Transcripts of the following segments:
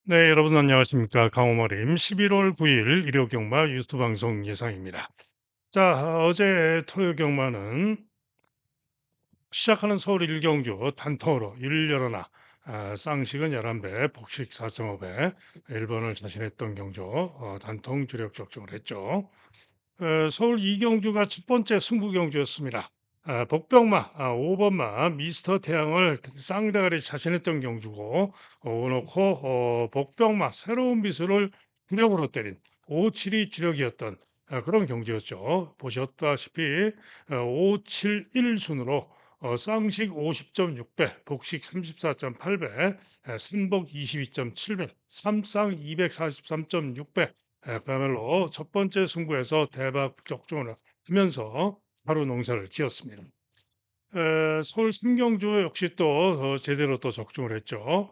네, 여러분 안녕하십니까. 강호머림 11월 9일 일요 경마 뉴스 방송 예상입니다. 자, 어제 토요 경마는 시작하는 서울 일경주 단통으로 일 열어나 쌍식은 11배, 복식 4.5배, 1번을 자신했던 경주 단통 주력 적중을 했죠. 서울 이경주가 첫 번째 승부 경주였습니다. 복병마 5번마 미스터 태양을 쌍대가리 자신했던 경주고 오놓고 복병마 새로운 미수를 주력으로 때린 572 주력이었던 그런 경주였죠. 보셨다시피 571 순으로 쌍식 50.6배, 복식 34.8배, 삼복 22.7배, 삼쌍 243.6배, 그야말로 첫 번째 승부에서 대박 적중을 하면서 하루 농사를 지었습니다. 서울 삼경주 역시 또 제대로 또 적중을 했죠.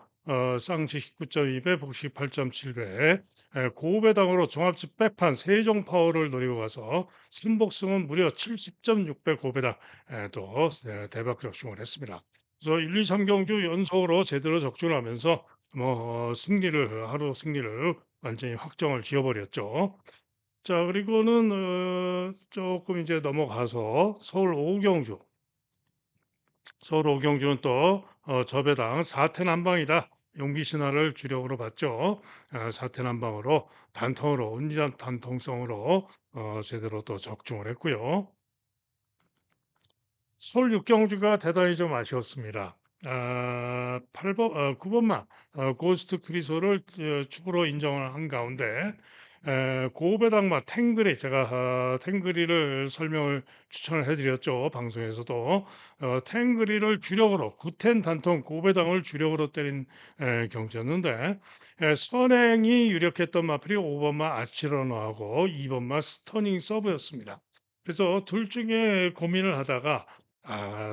쌍식 19.2배, 복식 8.7배, 고배당으로 종합집 백판 세종 파워를 노리고 가서 삼복승은 무려 70.6배 고배당 또 대박 적중을 했습니다. 그래서 1, 2, 3경주 연속으로 제대로 적중을 하면서 승리를 하루 승리를 완전히 확정을 지어버렸죠. 자, 그리고는 조금 이제 넘어가서 서울 오경주는 또 저배당 사태난방이다. 용기신화를 주력으로 봤죠. 사태난방으로 단통으로 온전한 단통성으로 제대로 또 적중을 했고요. 서울 육경주가 대단히 좀 아쉬웠습니다. 8번, 9번마 고스트 크리소를 축으로 인정을 한 가운데 고배당마 탱그리 제가 탱그리를 설명을 추천을 해드렸죠. 방송에서도 탱그리를 주력으로 구텐 단통 고배당을 주력으로 때린 경주였는데 선행이 유력했던 마필이 5번마 아치러너하고 2번마 스터닝 서브였습니다. 그래서 둘 중에 고민을 하다가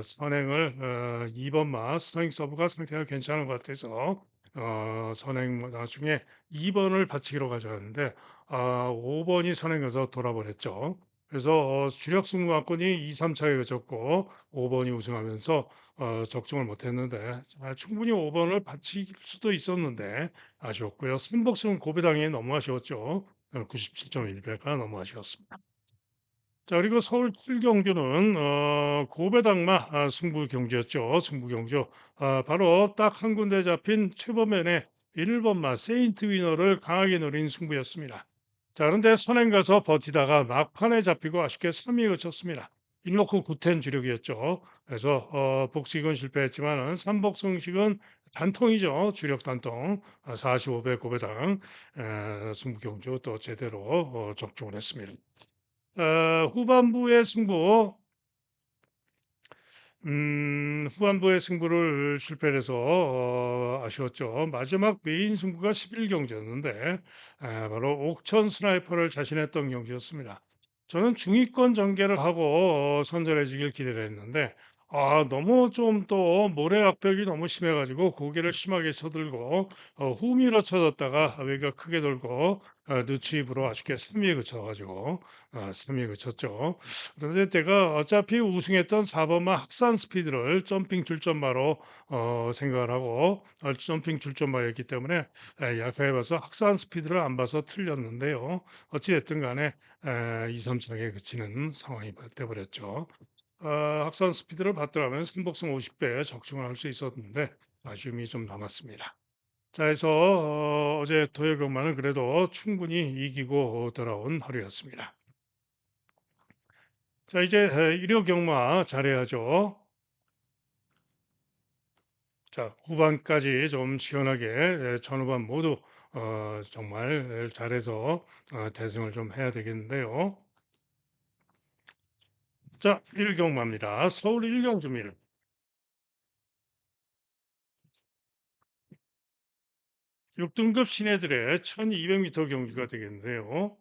선행을 2번마 스터닝 서브가 상태가 괜찮은 것 같아서 선행 나중에 2번을 받치기로 가져갔는데 5번이 선행해서 돌아버렸죠. 그래서 주력 승무원권이 2, 3차에 그쳤고 5번이 우승하면서 적중을 못했는데 충분히 5번을 받칠 수도 있었는데 아쉬웠고요. 삼복승 고배당이 너무 아쉬웠죠. 97.1배가 너무 아쉬웠습니다. 자, 그리고 서울 칠경주는 고배당마 승부 경주였죠. 승부 경주. 바로 딱 한 군데 잡힌 최범현의 1번마 세인트 위너를 강하게 노린 승부였습니다. 자, 그런데 선행 가서 버티다가 막판에 잡히고 아쉽게 3위에 그쳤습니다. 1놓고 9텐 주력이었죠. 그래서 복식은 실패했지만은 삼복승식은 단통이죠. 주력 단통 45배 고배당 승부 경주 또 제대로 적중을 했습니다. 후반부의 승부, 후반부의 승부를 실패를 해서 아쉬웠죠. 마지막 메인 승부가 11경기였는데 바로 옥천 스나이퍼를 자신했던 경기였습니다. 저는 중위권 전개를 하고 선전해지길 기대를 했는데 너무 좀 또 모래 악벽이 너무 심해가지고 고개를 심하게 쳐들고 후미로 쳐졌다가 외가 크게 돌고 늦추입으로 아쉽게 3위에 그쳐가지고 3위에 그쳤죠. 그런데 제가 어차피 우승했던 4번마 학산 스피드를 점핑 줄점마로 생각을 하고 점핑 줄점마였기 때문에 약하게 봐서 학산 스피드를 안 봐서 틀렸는데요. 어찌됐든 간에 2, 3차에 그치는 상황이 돼버렸죠. 학산 스피드를 봤더라면 삼복승 50배 적중을 할 수 있었는데 아쉬움이 좀 남았습니다. 자, 해서 어제 토요일경마는 그래도 충분히 이기고 돌아온 하루였습니다. 자, 이제 일요 경마 잘해야죠. 자, 후반까지 좀 시원하게 전후반 모두 정말 잘해서 대승을 좀 해야 되겠는데요. 자, 일요 경마입니다. 서울 일경주입니다. 6등급 신예들의 1200m 경주가 되겠는데요.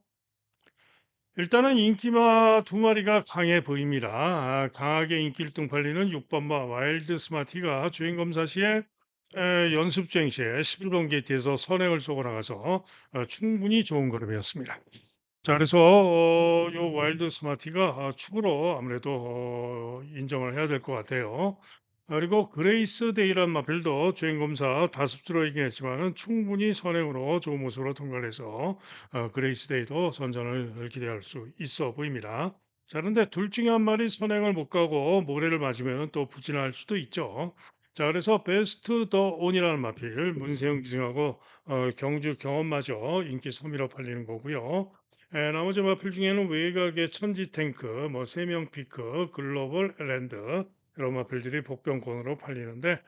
일단은 인기마 두 마리가 강해 보입니다. 강하게 인기 1등 팔리는 6번마 와일드 스마티가 주행검사 시에 연습 주행 시에 11번 게이트에서 선행을 쏘고 나가서 충분히 좋은 걸음이었습니다. 자, 그래서 요 와일드 스마티가 축으로 아무래도 인정을 해야 될 것 같아요. 그리고 그레이스 데이란 마필도 주행검사 다습주로 이긴 했지만은 충분히 선행으로 좋은 모습으로 통과를 해서 그레이스 데이도 선전을 기대할 수 있어 보입니다. 자, 그런데 둘 중에 한 마리 선행을 못 가고 모래를 맞으면 또 부진할 수도 있죠. 자, 그래서 베스트 더 온이라는 마필 문세영 기승하고 경주 경험마저 인기 3위로 팔리는 거고요. 나머지 마필 중에는 외곽의 천지 탱크, 뭐 세명 피크, 글로벌 랜드 이런 마필들이 복병권으로 팔리는데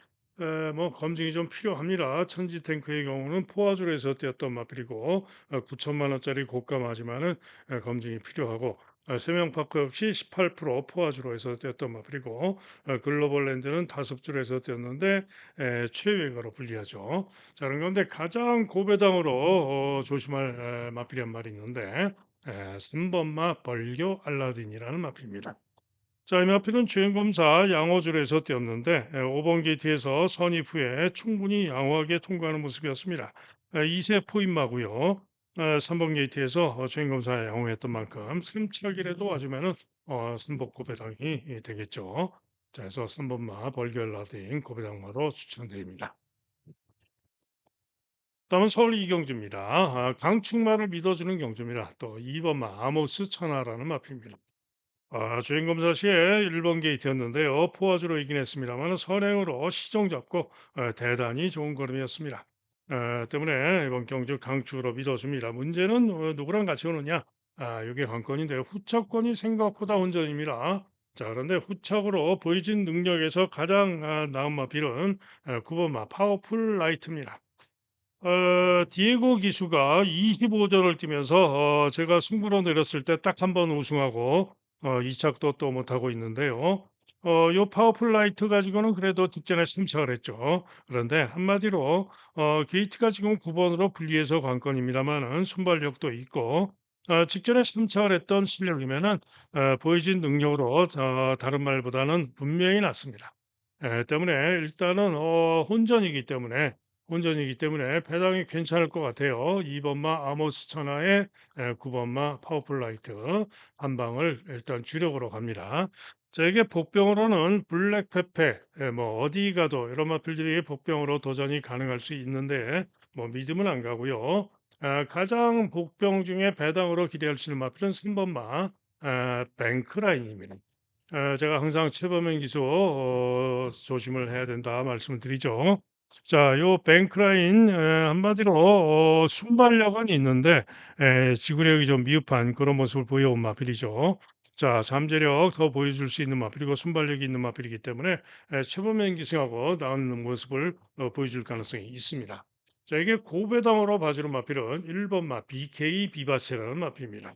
뭐 검증이 좀 필요합니다. 천지 탱크의 경우는 포화주로 해서 띄었던 마필이고 9천만 원짜리 고가마지만은 검증이 필요하고 세명파크 역시 18% 포화주로 해서 띄었던 마필이고 글로벌 랜드는 다섯주로 해서 띄었는데 최외가로 불리하죠. 자, 그런 가운데 가장 고배당으로 조심할 마필이 한 마리 있는데 3번마 벌교 알라딘이라는 마필입니다. 자, 이 마필은 주행검사 양호줄에서 뛰었는데 5번 게이트에서 선입 후에 충분히 양호하게 통과하는 모습이었습니다. 2세 포인마고요. 3번 게이트에서 주행검사 양호했던 만큼 승차길에도 아주면은 승복 고배당이 되겠죠. 자, 그래서 3번마 벌결라딘 고배당마로 추천드립니다. 다음은 서울 이경주입니다. 강충마를 믿어주는 경주입니다. 또 2번마 아모스 천하라는 마필입니다. 주행 검사 시에 1번 게이트였는데요. 포화주로 이긴 했습니다만 선행으로 시정 잡고 대단히 좋은 걸음이었습니다. 때문에 이번 경주 강추로 믿어줍니다. 문제는 누구랑 같이 오느냐? 이게 관건인데요. 후차권이 생각보다 혼전입니다. 자, 그런데 후착으로 보여진 능력에서 가장 나은 마필은 9번 파워풀 라이트입니다. 디에고 기수가 25전을 뛰면서 제가 승부로 내렸을 때 딱 한 번 우승하고 2착도 또 못하고 있는데요. 요 파워풀 라이트 가지고는 그래도 직전에 승차를 했죠. 그런데 한마디로 게이트가 지금 9번으로 분리해서 관건입니다만은 순발력도 있고 직전에 승차를 했던 실력이면은 보여진 능력으로 다른 말보다는 분명히 낫습니다. 때문에 일단은 혼전이기 때문에 배당이 괜찮을 것 같아요. 2번마 아모스 천하의 9번마 파워풀 라이트 한 방을 일단 주력으로 갑니다. 자, 이게 복병으로는 블랙 페페, 뭐 어디 가도 이런 마필들이 복병으로 도전이 가능할 수 있는데 뭐 믿음은 안 가고요. 가장 복병 중에 배당으로 기대할 수 있는 마필은 3번마 뱅크라인입니다. 제가 항상 최범행 기수 조심을 해야 된다 말씀을 드리죠. 자, 요 뱅크라인 한마디로 순발력은 있는데 지구력이 좀 미흡한 그런 모습을 보여온 마필이죠. 자, 잠재력 더 보여줄 수 있는 마필이고 순발력이 있는 마필이기 때문에 최범행 기수하고 나은 모습을 보여줄 가능성이 있습니다. 자, 이게 고배당으로 봐주는 마필은 1번마 BK 비바체라는 마필입니다.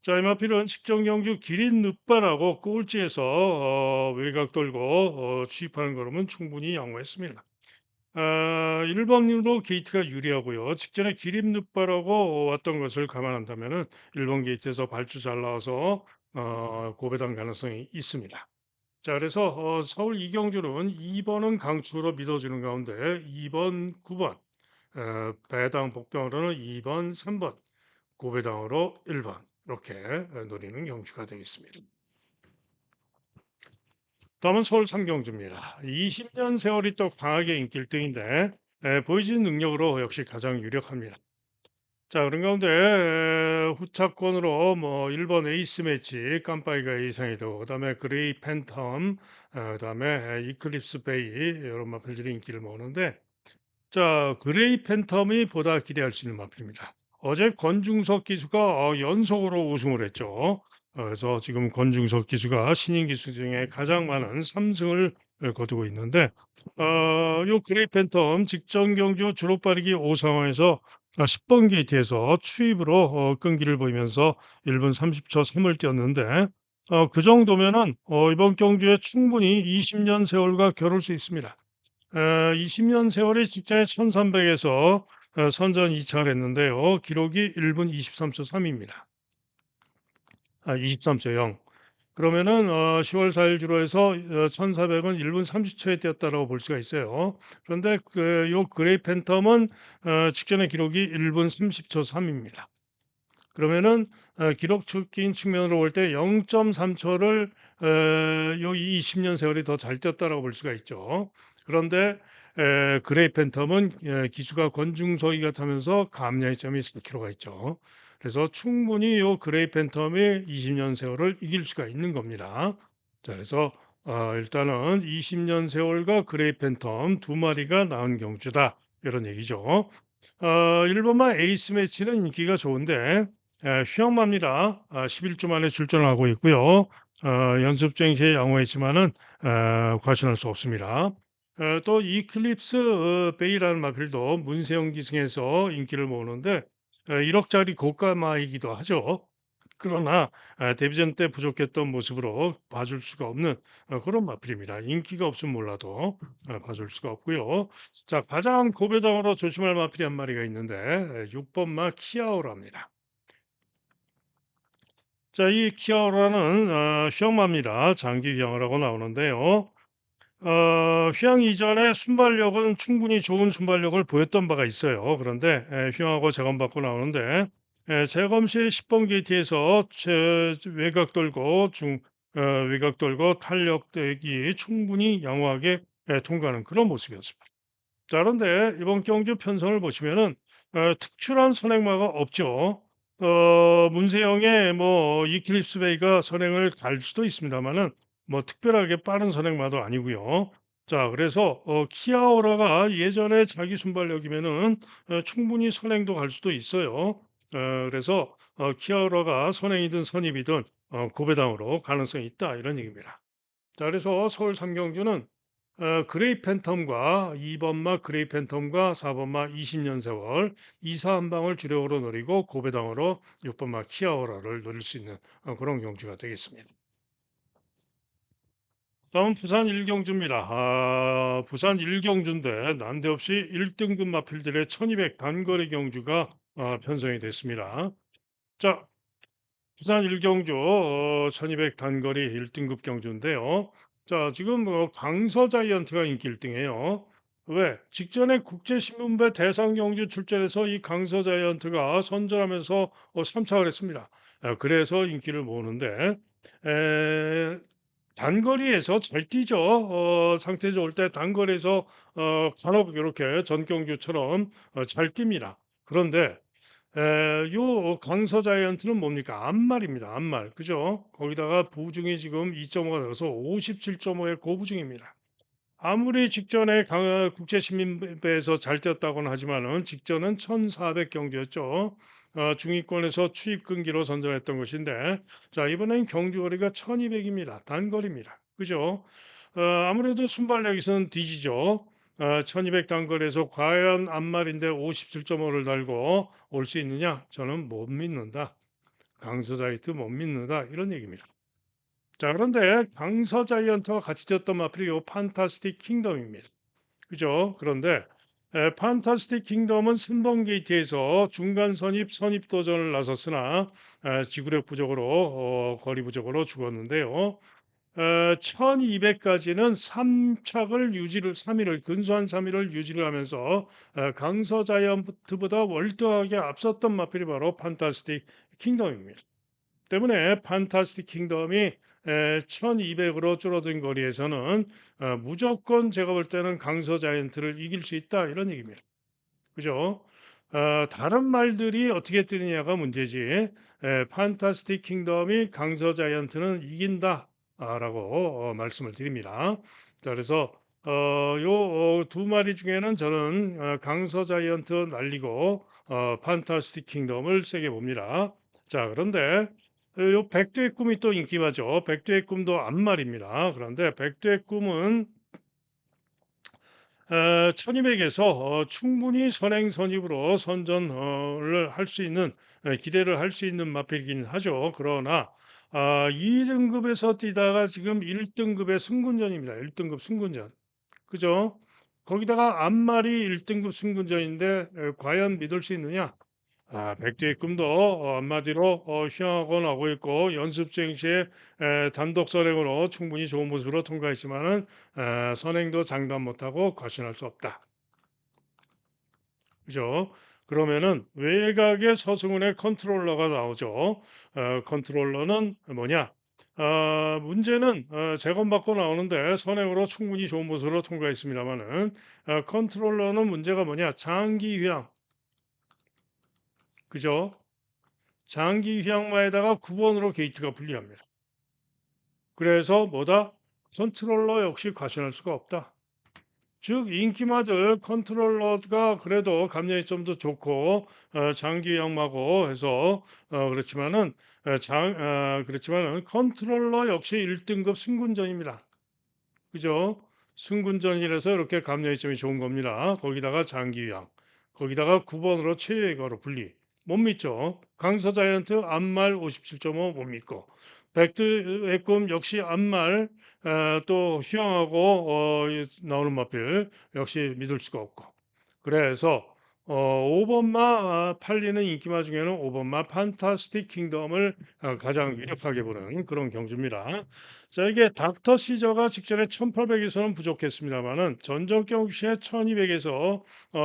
자, 이 마필은 식전 경주 기린 늪바라고 꼴찌에서 외곽 돌고 취입하는 걸음은 충분히 양호했습니다. 1번으로 게이트가 유리하고요. 직전에 기린 늪바라고 왔던 것을 감안한다면은 1번 게이트에서 발주 잘 나와서 고배당 가능성이 있습니다. 자, 그래서 서울 이경주는 2번은 강추로 믿어주는 가운데 2번, 9번 배당 복병으로는 2번, 3번 고배당으로 1번 이렇게 노리는 경주가 되겠습니다. 다음은 서울 삼경주입니다. 20년 세월이 또 강하게 인기 1등인데 보여진 능력으로 역시 가장 유력합니다. 자, 그런 가운데 후차권으로 뭐 1번 에이스 매치 깜빠이가 예상이 되고 그다음에 그레이 팬텀 그다음에 이클립스 베이 이런 마필들이 인기를 모으는데 자, 그레이 팬텀이 보다 기대할 수 있는 마필입니다. 어제 권중석 기수가 연속으로 우승을 했죠. 그래서 지금 권중석 기수가 신인 기수 중에 가장 많은 3승을 거두고 있는데 요 그레이 팬텀 직전 경주 주로 빠르기 5상황에서 10번 게이트에서 추입으로 끈기를 보이면서 1분 30초 3을 뛰었는데 그 정도면은 이번 경주에 충분히 20년 세월과 겨룰 수 있습니다. 20년 세월이 직전에 1300에서 선전 2차를 했는데요. 기록이 1분 23초 3입니다. 23초 0. 그러면은 10월 4일 주로 해서 1400은 1분 30초에 뛰었다라고 볼 수가 있어요. 그런데 요 그레이 팬텀은 직전의 기록이 1분 30초 3입니다. 그러면은 기록적인 측면으로 볼 때 0.3 초를 요 20년 세월이 더 잘 뛰었다라고 볼 수가 있죠. 그런데 그레이 팬텀은 기수가 권중서기가 타면서 감량의 점이 4km가 있죠. 그래서 충분히 요 그레이 팬텀이 20년 세월을 이길 수가 있는 겁니다. 자, 그래서 일단은 20년 세월과 그레이 팬텀 두 마리가 나은 경주다. 이런 얘기죠. 1번마 에이스 매치는 인기가 좋은데 휘영마입니다. 11주 만에 출전을 하고 있고요. 연습주행 시에 양호했지만은 과신할 수 없습니다. 또 이클립스 베이라는 마필도 문세영 기승에서 인기를 모으는데 1억짜리 고가마이기도 하죠. 그러나 데뷔전 때 부족했던 모습으로 봐줄 수가 없는 그런 마필입니다. 인기가 없으면 몰라도 봐줄 수가 없고요. 자, 가장 고배당으로 조심할 마필이 한 마리가 있는데 6번마 키아오라입니다. 자, 이 키아오라는 휘양마입니다. 장기 휘양이라고 나오는데요. 휘양 이전에 순발력은 충분히 좋은 순발력을 보였던 바가 있어요. 그런데 휘양하고 재검받고 나오는데 재검 시 10번 게이트에서 외곽 돌고 외곽 돌고 탄력대기 충분히 양호하게 통과하는 그런 모습이었습니다. 자, 그런데 이번 경주 편성을 보시면은 특출한 선행마가 없죠. 문세영의 뭐 이클립스 베이가 선행을 갈 수도 있습니다만은 뭐 특별하게 빠른 선행마도 아니고요. 자, 그래서 키아오라가 예전에 자기 순발력이면은 충분히 선행도 갈 수도 있어요. 그래서 키아오라가 선행이든 선입이든 고배당으로 가능성이 있다 이런 얘기입니다. 자, 그래서 서울 삼경주는 그레이 팬텀과 2번마 그레이 팬텀과 4번마 20년 세월 2사 한 방을 주력으로 노리고 고배당으로 6번마 키아오라를 노릴 수 있는 그런 경주가 되겠습니다. 다음 부산 1경주입니다. 부산 1경주인데 난데없이 1등급 마필들의 1200 단거리 경주가 편성이 됐습니다. 자, 부산 1경주 1200 단거리 1등급 경주인데요. 자, 지금 강서 자이언트가 인기 1등이에요. 왜? 직전에 국제신문배 대상 경주 출전해서 이 강서 자이언트가 선전하면서 3착을 했습니다. 그래서 인기를 모으는데 단거리에서 잘 뛰죠. 상태 좋을 때 단거리에서 간혹 이렇게 전경주처럼 잘 뜁니다. 그런데 요 강서 자이언트는 뭡니까? 암말입니다. 암말. 그죠? 거기다가 보중이 지금 2.5가 들어서 57.5의 고부중입니다. 아무리 직전에 국제시민배에서 잘 뛰었다고는 하지만은 직전은 1400 경주였죠. 중위권에서 추입 끈기로 선전했던 것인데 자, 이번엔 경주거리가 1200입니다. 단거리입니다. 그죠? 아무래도 순발력에서는 뒤지죠. 1200 단거리에서 과연 앞말인데 57.5를 달고 올 수 있느냐? 저는 못 믿는다. 강서자이트 못 믿는다. 이런 얘기입니다. 자, 그런데 강서 자이언트와 같이 뛰었던 마필이 요 판타스틱 킹덤입니다. 그죠? 그런데 판타스틱 킹덤은 3번 게이트에서 중간 선입 도전을 나섰으나 지구력 부족으로 거리 부족으로 죽었는데요. 1200까지는 3착을 유지를 3위를 근소한 3위를 유지를 하면서 강서 자이언트보다 월등하게 앞섰던 마필이 바로 판타스틱 킹덤입니다. 때문에 판타스틱 킹덤이 1200으로 줄어든 거리에서는 무조건 제가 볼 때는 강서 자이언트를 이길 수 있다 이런 얘기입니다. 그죠? 다른 말들이 어떻게 뜨느냐가 문제지. 판타스틱 킹덤이 강서 자이언트는 이긴다라고 말씀을 드립니다. 자, 그래서 요 두 마리 중에는 저는 강서 자이언트 날리고 판타스틱 킹덤을 세게 봅니다. 자, 그런데 요 백두의 꿈이 또 인기가죠. 백두의 꿈도 암말입니다. 그런데 백두의 꿈은 1200에서 충분히 선행 선입으로 선전을 할 수 있는 기대를 할 수 있는 마필이긴 하죠. 그러나 2등급에서 뛰다가 지금 1등급의 승군전입니다. 1등급 승군전. 그죠? 거기다가 앞말이 1등급 승군전인데 과연 믿을 수 있느냐? 백두의 꿈도 한마디로 휘황하고 나고 있고 연습 주행 시에 단독 선행으로 충분히 좋은 모습으로 통과했지만은 선행도 장담 못하고 과신할 수 없다. 그죠? 그러면은 외곽에 서승훈의 컨트롤러가 나오죠. 컨트롤러는 뭐냐? 문제는 재검받고 나오는데 선행으로 충분히 좋은 모습으로 통과했습니다만은 컨트롤러는 문제가 뭐냐? 장기 휴양, 그죠? 장기 휴양마에다가 9번으로 게이트가 불리합니다. 그래서 뭐다? 컨트롤러 역시 과신할 수가 없다. 즉 인기마들 컨트롤러가 그래도 감량이 좀 더 좋고 장기 양마고 해서 그렇지만은 그렇지만은 컨트롤러 역시 1등급 승군전입니다. 그죠? 승군전이라서 이렇게 감량이점이 좋은 겁니다. 거기다가 장기양, 거기다가 9번으로 최예가로 분리. 못 믿죠? 강서자이언트 앞말 57.5 못 믿고 백두의꿈 역시 앞말 또 휴양하고 나오는 마필 역시 믿을 수가 없고 그래서 5번마 팔리는 인기마 중에는 5번마 판타스틱 킹덤을 가장 유력하게 보는 그런 경주입니다. 자, 이게 닥터 시저가 직전에 1800에서는 부족했습니다만은 전적경 시에 1200에서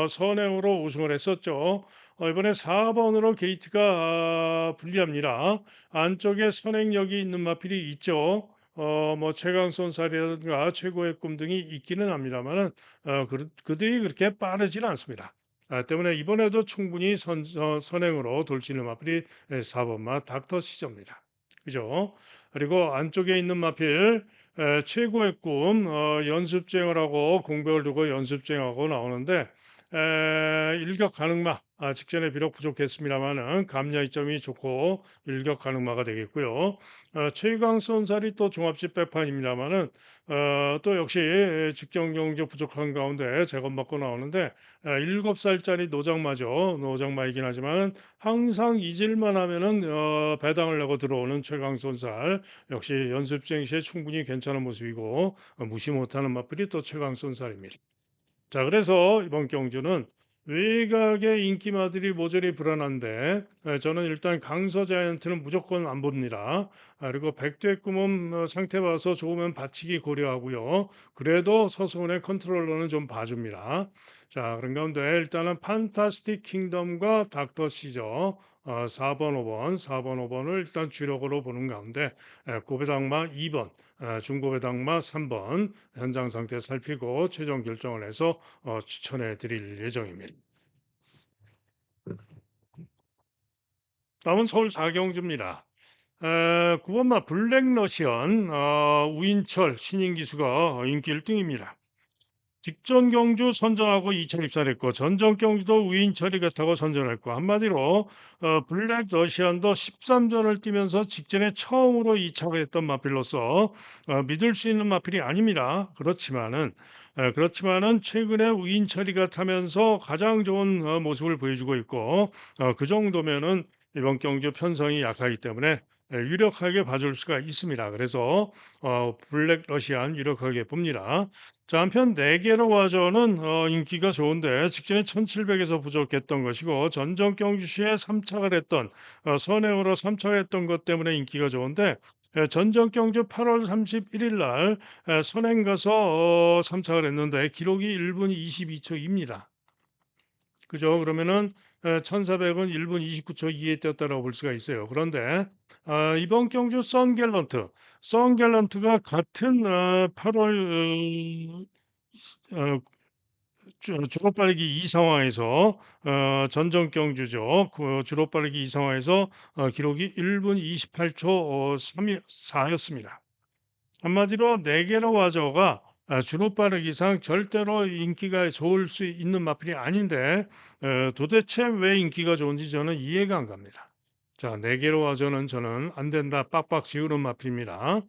선행으로 우승을 했었죠. 이번에 4번으로 게이트가 불리합니다. 안쪽에 선행력이 있는 마필이 있죠. 뭐 최강손살이라든가 최고의 꿈 등이 있기는 합니다만은 그들이 그렇게 빠르지는 않습니다. 때문에 이번에도 충분히 선행으로 돌 수 있는 마필이 4번마 닥터 시저입니다. 그죠? 그리고 안쪽에 있는 마필 최고의 꿈 연습 주행을 하고 공백을 두고 연습 주행하고 나오는데 일격 가능마 직전에 비록 부족했습니다만은 감야 이점이 좋고 일격 가능마가 되겠고요. 최강 선살이 또 종합집 백판입니다만은 또 역시 직전 경적 부족한 가운데 재검받고 나오는데 7살짜리 노장마죠. 노장마이긴 하지만 항상 잊을만 하면은 배당을 내고 들어오는 최강손살 역시 연습 주행 시에 충분히 괜찮은 모습이고 무시 못하는 맛들이 또 최강손살입니다. 자, 그래서 이번 경주는 외곽의 인기마들이 모조리 불안한데 저는 일단 강서 자이언트는 무조건 안 봅니다. 그리고 백두의 꿈은 상태 봐서 좋으면 받치기 고려하고요. 그래도 서수원의 컨트롤러는 좀 봐줍니다. 자, 그런 가운데 일단은 판타스틱 킹덤과 닥터 시저 4번, 5번, 4번, 5번을 일단 주력으로 보는 가운데 고배당마 2번, 중고배당마 3번 현장 상태 살피고 최종 결정을 해서 추천해 드릴 예정입니다. 다음은 서울 4경주입니다. 9번마 블랙러시안 우인철 신인 기수가 인기 1등입니다. 직전 경주 선전하고 2차 입산했고 전전 경주도 우인철이 같다고 선전했고 한마디로 블랙 러시안도 13전을 뛰면서 직전에 처음으로 2차가 했던 마필로서 믿을 수 있는 마필이 아닙니다. 그렇지만은 최근에 우인철이가 타면서 가장 좋은 모습을 보여주고 있고 그 정도면은 이번 경주 편성이 약하기 때문에 유력하게 봐줄 수가 있습니다. 그래서 블랙 러시안 유력하게 봅니다. 자, 한편 4개로 와저는 인기가 좋은데 직전에 1700에서 부족했던 것이고 전전 경주시에 3차를 했던 선행으로 3차를 했던 것 때문에 인기가 좋은데 전전 경주 8월 31일 날 선행 가서 3차를 했는데 기록이 1분 22초입니다. 그죠? 그러면은 1400은 1분 29초 이에 뛰었다라고 볼 수가 있어요. 그런데 이번 경주 썬갤런트가 같은 8월 주로 빠르기 이 상황에서 전정 경주죠. 그 주로 빠르기 이 상황에서 기록이 1분 28초 4였습니다. 한마디로 네개로 와저가 주로 빠르기상 절대로 인기가 좋을 수 있는 마필이 아닌데 도대체 왜 인기가 좋은지 저는 이해가 안 갑니다. 자, 네개로 와저는 저는 안 된다 빡빡 지우는 마필입니다.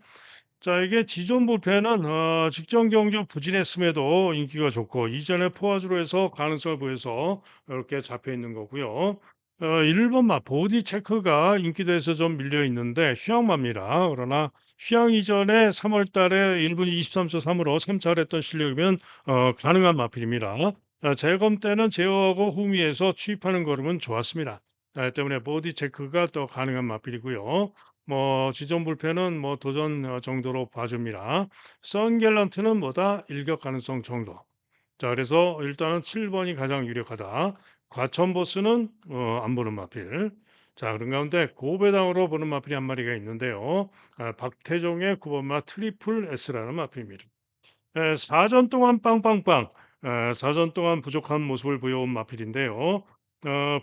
자, 이게 지존 부패는 직전 경주 부진했음에도 인기가 좋고 이전에 포화주로 해서 가능성을 보여서 이렇게 잡혀 있는 거고요. 1번마 보디 체크가 인기도에서 좀 밀려 있는데 휴양마입니다. 그러나 휴양 이전에 3월 달에 1분 23초 3으로 3차를 했던 실력이면 가능한 마필입니다. 재검 때는 제어하고 후미에서 취입하는 걸음은 좋았습니다. 때문에 보디 체크가 또 가능한 마필이고요. 뭐 지존 불펜은 뭐 도전 정도로 봐줍니다. 썬갤런트는 뭐다 일격 가능성 정도. 자, 그래서 일단은 7번이 가장 유력하다. 과천 보스는 안 보는 마필. 자, 그런 가운데 고배당으로 보는 마필이 한 마리가 있는데요. 박태종의 9번마 트리플 S라는 마필입니다. 4전 동안 빵빵빵. 4전 동안 부족한 모습을 보여온 마필인데요.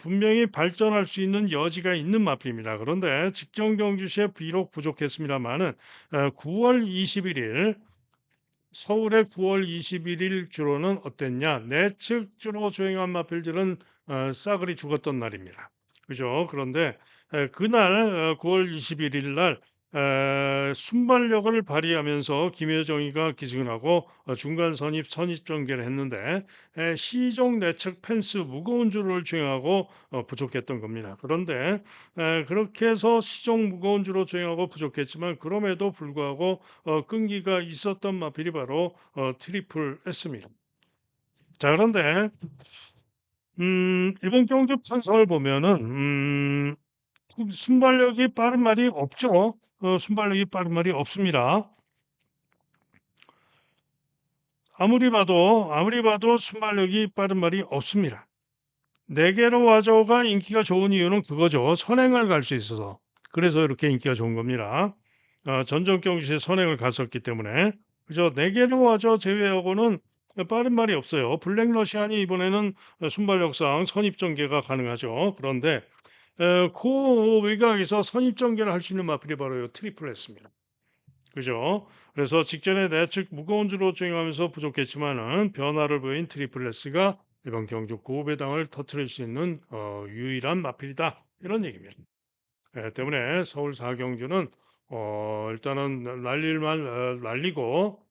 분명히 발전할 수 있는 여지가 있는 마필입니다. 그런데 직전 경주 시에 비록 부족했습니다만은 9월 21일 서울의 9월 21일 주로는 어땠냐? 내측 주로 주행한 마필들은 싸그리 죽었던 날입니다. 그죠? 그런데 그날 9월 21일 날 순발력을 발휘하면서 김여정이가 기승을 하고 중간 선입 전개를 했는데 시종 내측 펜스 무거운 줄을 주행하고 부족했던 겁니다. 그런데 그렇게 해서 시종 무거운 줄로 주행하고 부족했지만 그럼에도 불구하고 끈기가 있었던 마필이 바로 트리플 S입니다. 자, 그런데 이번 경주 편성을 보면은 순발력이 빠른 말이 없죠. 순발력이 빠른 말이 없습니다. 아무리 봐도 순발력이 빠른 말이 없습니다. 네 개로 와저가 인기가 좋은 이유는 그거죠. 선행을 갈 수 있어서. 그래서 이렇게 인기가 좋은 겁니다. 전전 경주시에 선행을 갔었기 때문에. 그죠? 네 개로 와저 제외하고는 빠른 말이 없어요. 블랙 러시안이 이번에는 순발력상 선입전개가 가능하죠. 그런데 그 외곽에서 선입전개를 할 수 있는 마필이 바로 요 트리플 S입니다. 그죠? 그래서 직전에 내측 무거운 주로 주행하면서 부족했지만은 변화를 보인 트리플 S가 이번 경주 고배당을 터트릴 수 있는 유일한 마필이다. 이런 얘기입니다. 때문에 서울 4경주는 일단은 날릴만 날리고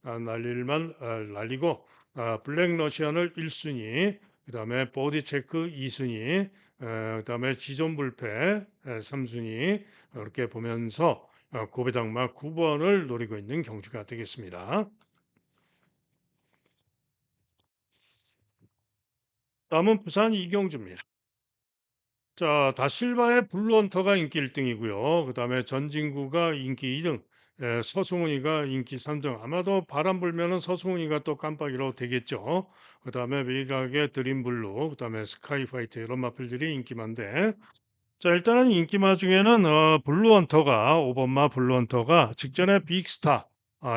블랙 러시안을 1순위, 그다음에 버디 체크 2순위, 그다음에 지존 불패 3순위 이렇게 보면서 고배당마 9번을 노리고 있는 경주가 되겠습니다. 다음은 부산 이경주입니다. 자, 다실바의 블루헌터가 인기 1등이고요. 그다음에 전진구가 인기 2등, 서승훈이가 인기 3등. 아마도 바람 불면은 서승훈이가 또 깜빡이로 되겠죠. 그다음에 외곽의 드림블루, 그다음에 스카이파이트 이런 마필들이 인기만데. 자, 일단은 인기마 중에는 블루헌터가 5번마 블루헌터가 직전에 빅스타,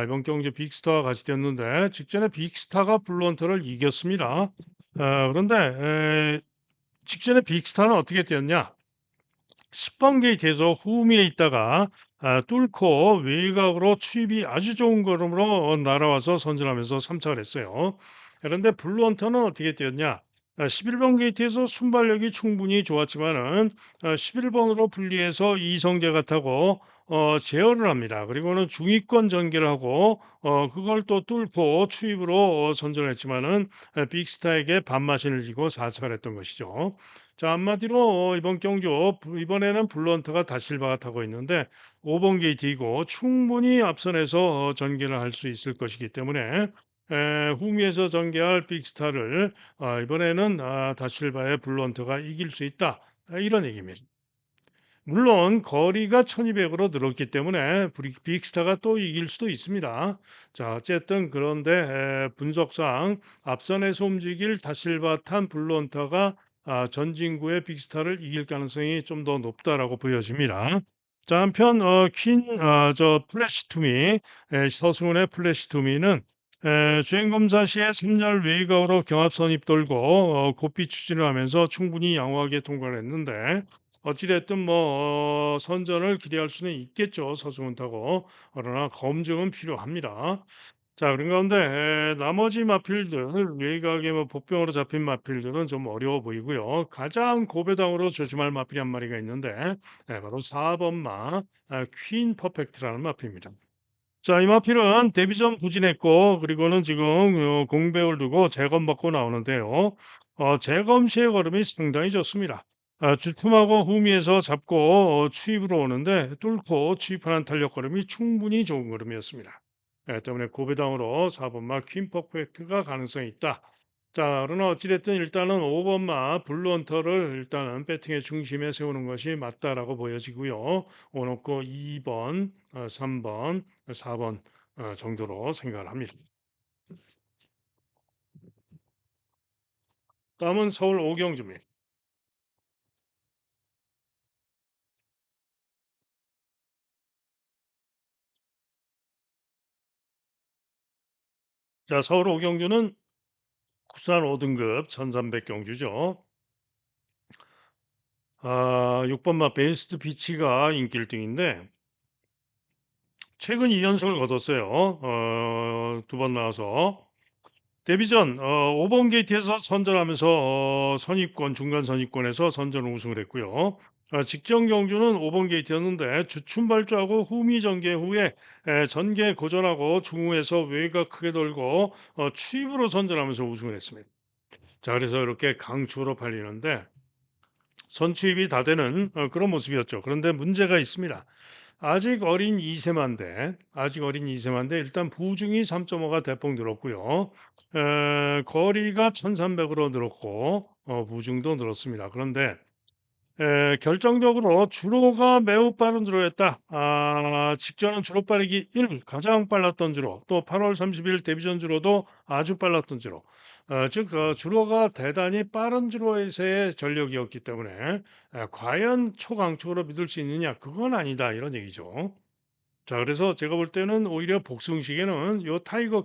이번 경주 빅스타와 같이 뛰었는데 직전에 빅스타가 블루헌터를 이겼습니다. 그런데 직전에 빅스타는 어떻게 뛰었냐? 10번 게이트에서 후미에 있다가 뚫고 외곽으로 추입이 아주 좋은 걸음으로 날아와서 선전하면서 3차를 했어요. 그런데 블루헌터는 어떻게 뛰었냐? 11번 게이트에서 순발력이 충분히 좋았지만은 11번으로 분리해서 이성재가 타고 제어를 합니다. 그리고는 중위권 전개를 하고 그걸 또 뚫고 추입으로 선전했지만은 빅스타에게 반마신을 지고 4차를 했던 것이죠. 자, 한마디로 이번 경주 이번에는 블런트가 다실바가 타고 있는데 5번 게이트이고 충분히 앞선에서 전개를 할 수 있을 것이기 때문에 후미에서 전개할 빅스타를 이번에는 다실바의 블런트가 이길 수 있다. 이런 얘기입니다. 물론 거리가 1200으로 늘었기 때문에 빅스타가 또 이길 수도 있습니다. 자, 어쨌든 그런데 분석상 앞선에서 움직일 다실바탄 블론터가 전진구의 빅스타를 이길 가능성이 좀 더 높다라고 보여집니다. 자, 한편 저 플래시 투미 서승훈의 플래시 투미는 주행 검사 시에 3열 외곽으로 경합 선입 돌고 고삐 추진을 하면서 충분히 양호하게 통과를 했는데 어찌됐든 뭐 선전을 기대할 수는 있겠죠. 서승훈 타고. 그러나 검증은 필요합니다. 자, 그런 가운데 나머지 마필들 외곽에 뭐 복병으로 잡힌 마필들은 좀 어려워 보이고요. 가장 고배당으로 조심할 마필이 한 마리가 있는데 바로 4번마 퀸 퍼펙트라는 마필입니다. 자, 이 마필은 데뷔전 부진했고 그리고는 지금 공백을 두고 재검받고 나오는데요. 재검 시의 걸음이 상당히 좋습니다. 주춤하고 후미에서 잡고 추입으로 오는데 뚫고 추입하는 탄력 걸음이 충분히 좋은 걸음이었습니다. 때문에 고배당으로 4번마 퀸 퍼펙트가 가능성이 있다. 자, 그러나 어찌됐든 일단은 5번마 블루헌터를 일단은 배팅의 중심에 세우는 것이 맞다라고 보여지고요. 오놓고 2번, 3번, 4번 정도로 생각을 합니다. 다음은 서울 오경주입니다. 자, 서울 오경주는 국산 5등급 1300 경주죠. 6번마 베스트 피치가 인기 1등인데 최근 2연승을 거뒀어요. 두 번 나와서 데뷔전 5번 게이트에서 선전하면서 선입권 중간 선입권에서 선전 우승을 했고요. 직전 경주는 5번 게이트였는데 주춤발주하고 후미 전개 후에 전개 고전하고 중후에서 외곽 크게 돌고 추입으로 선전하면서 우승을 했습니다. 자, 그래서 이렇게 강추로 팔리는데 선취입이 다 되는 그런 모습이었죠. 그런데 문제가 있습니다. 아직 어린 이세만데 일단 부중이 3.5가 대폭 늘었고요. 거리가 1300으로 늘었고 부중도 늘었습니다. 그런데 결정적으로 주로가 매우 빠른 주로였다. 직전은 주로 빠르기 1 가장 빨랐던 주로 또 8월 30일 데뷔전 주로도 아주 빨랐던 주로 즉 주로가 대단히 빠른 주로에서의 전력이었기 때문에 과연 초강축으로 믿을 수 있느냐 그건 아니다 이런 얘기죠. 자, 그래서 제가 볼 때는 오히려 복승식에는 요 타이거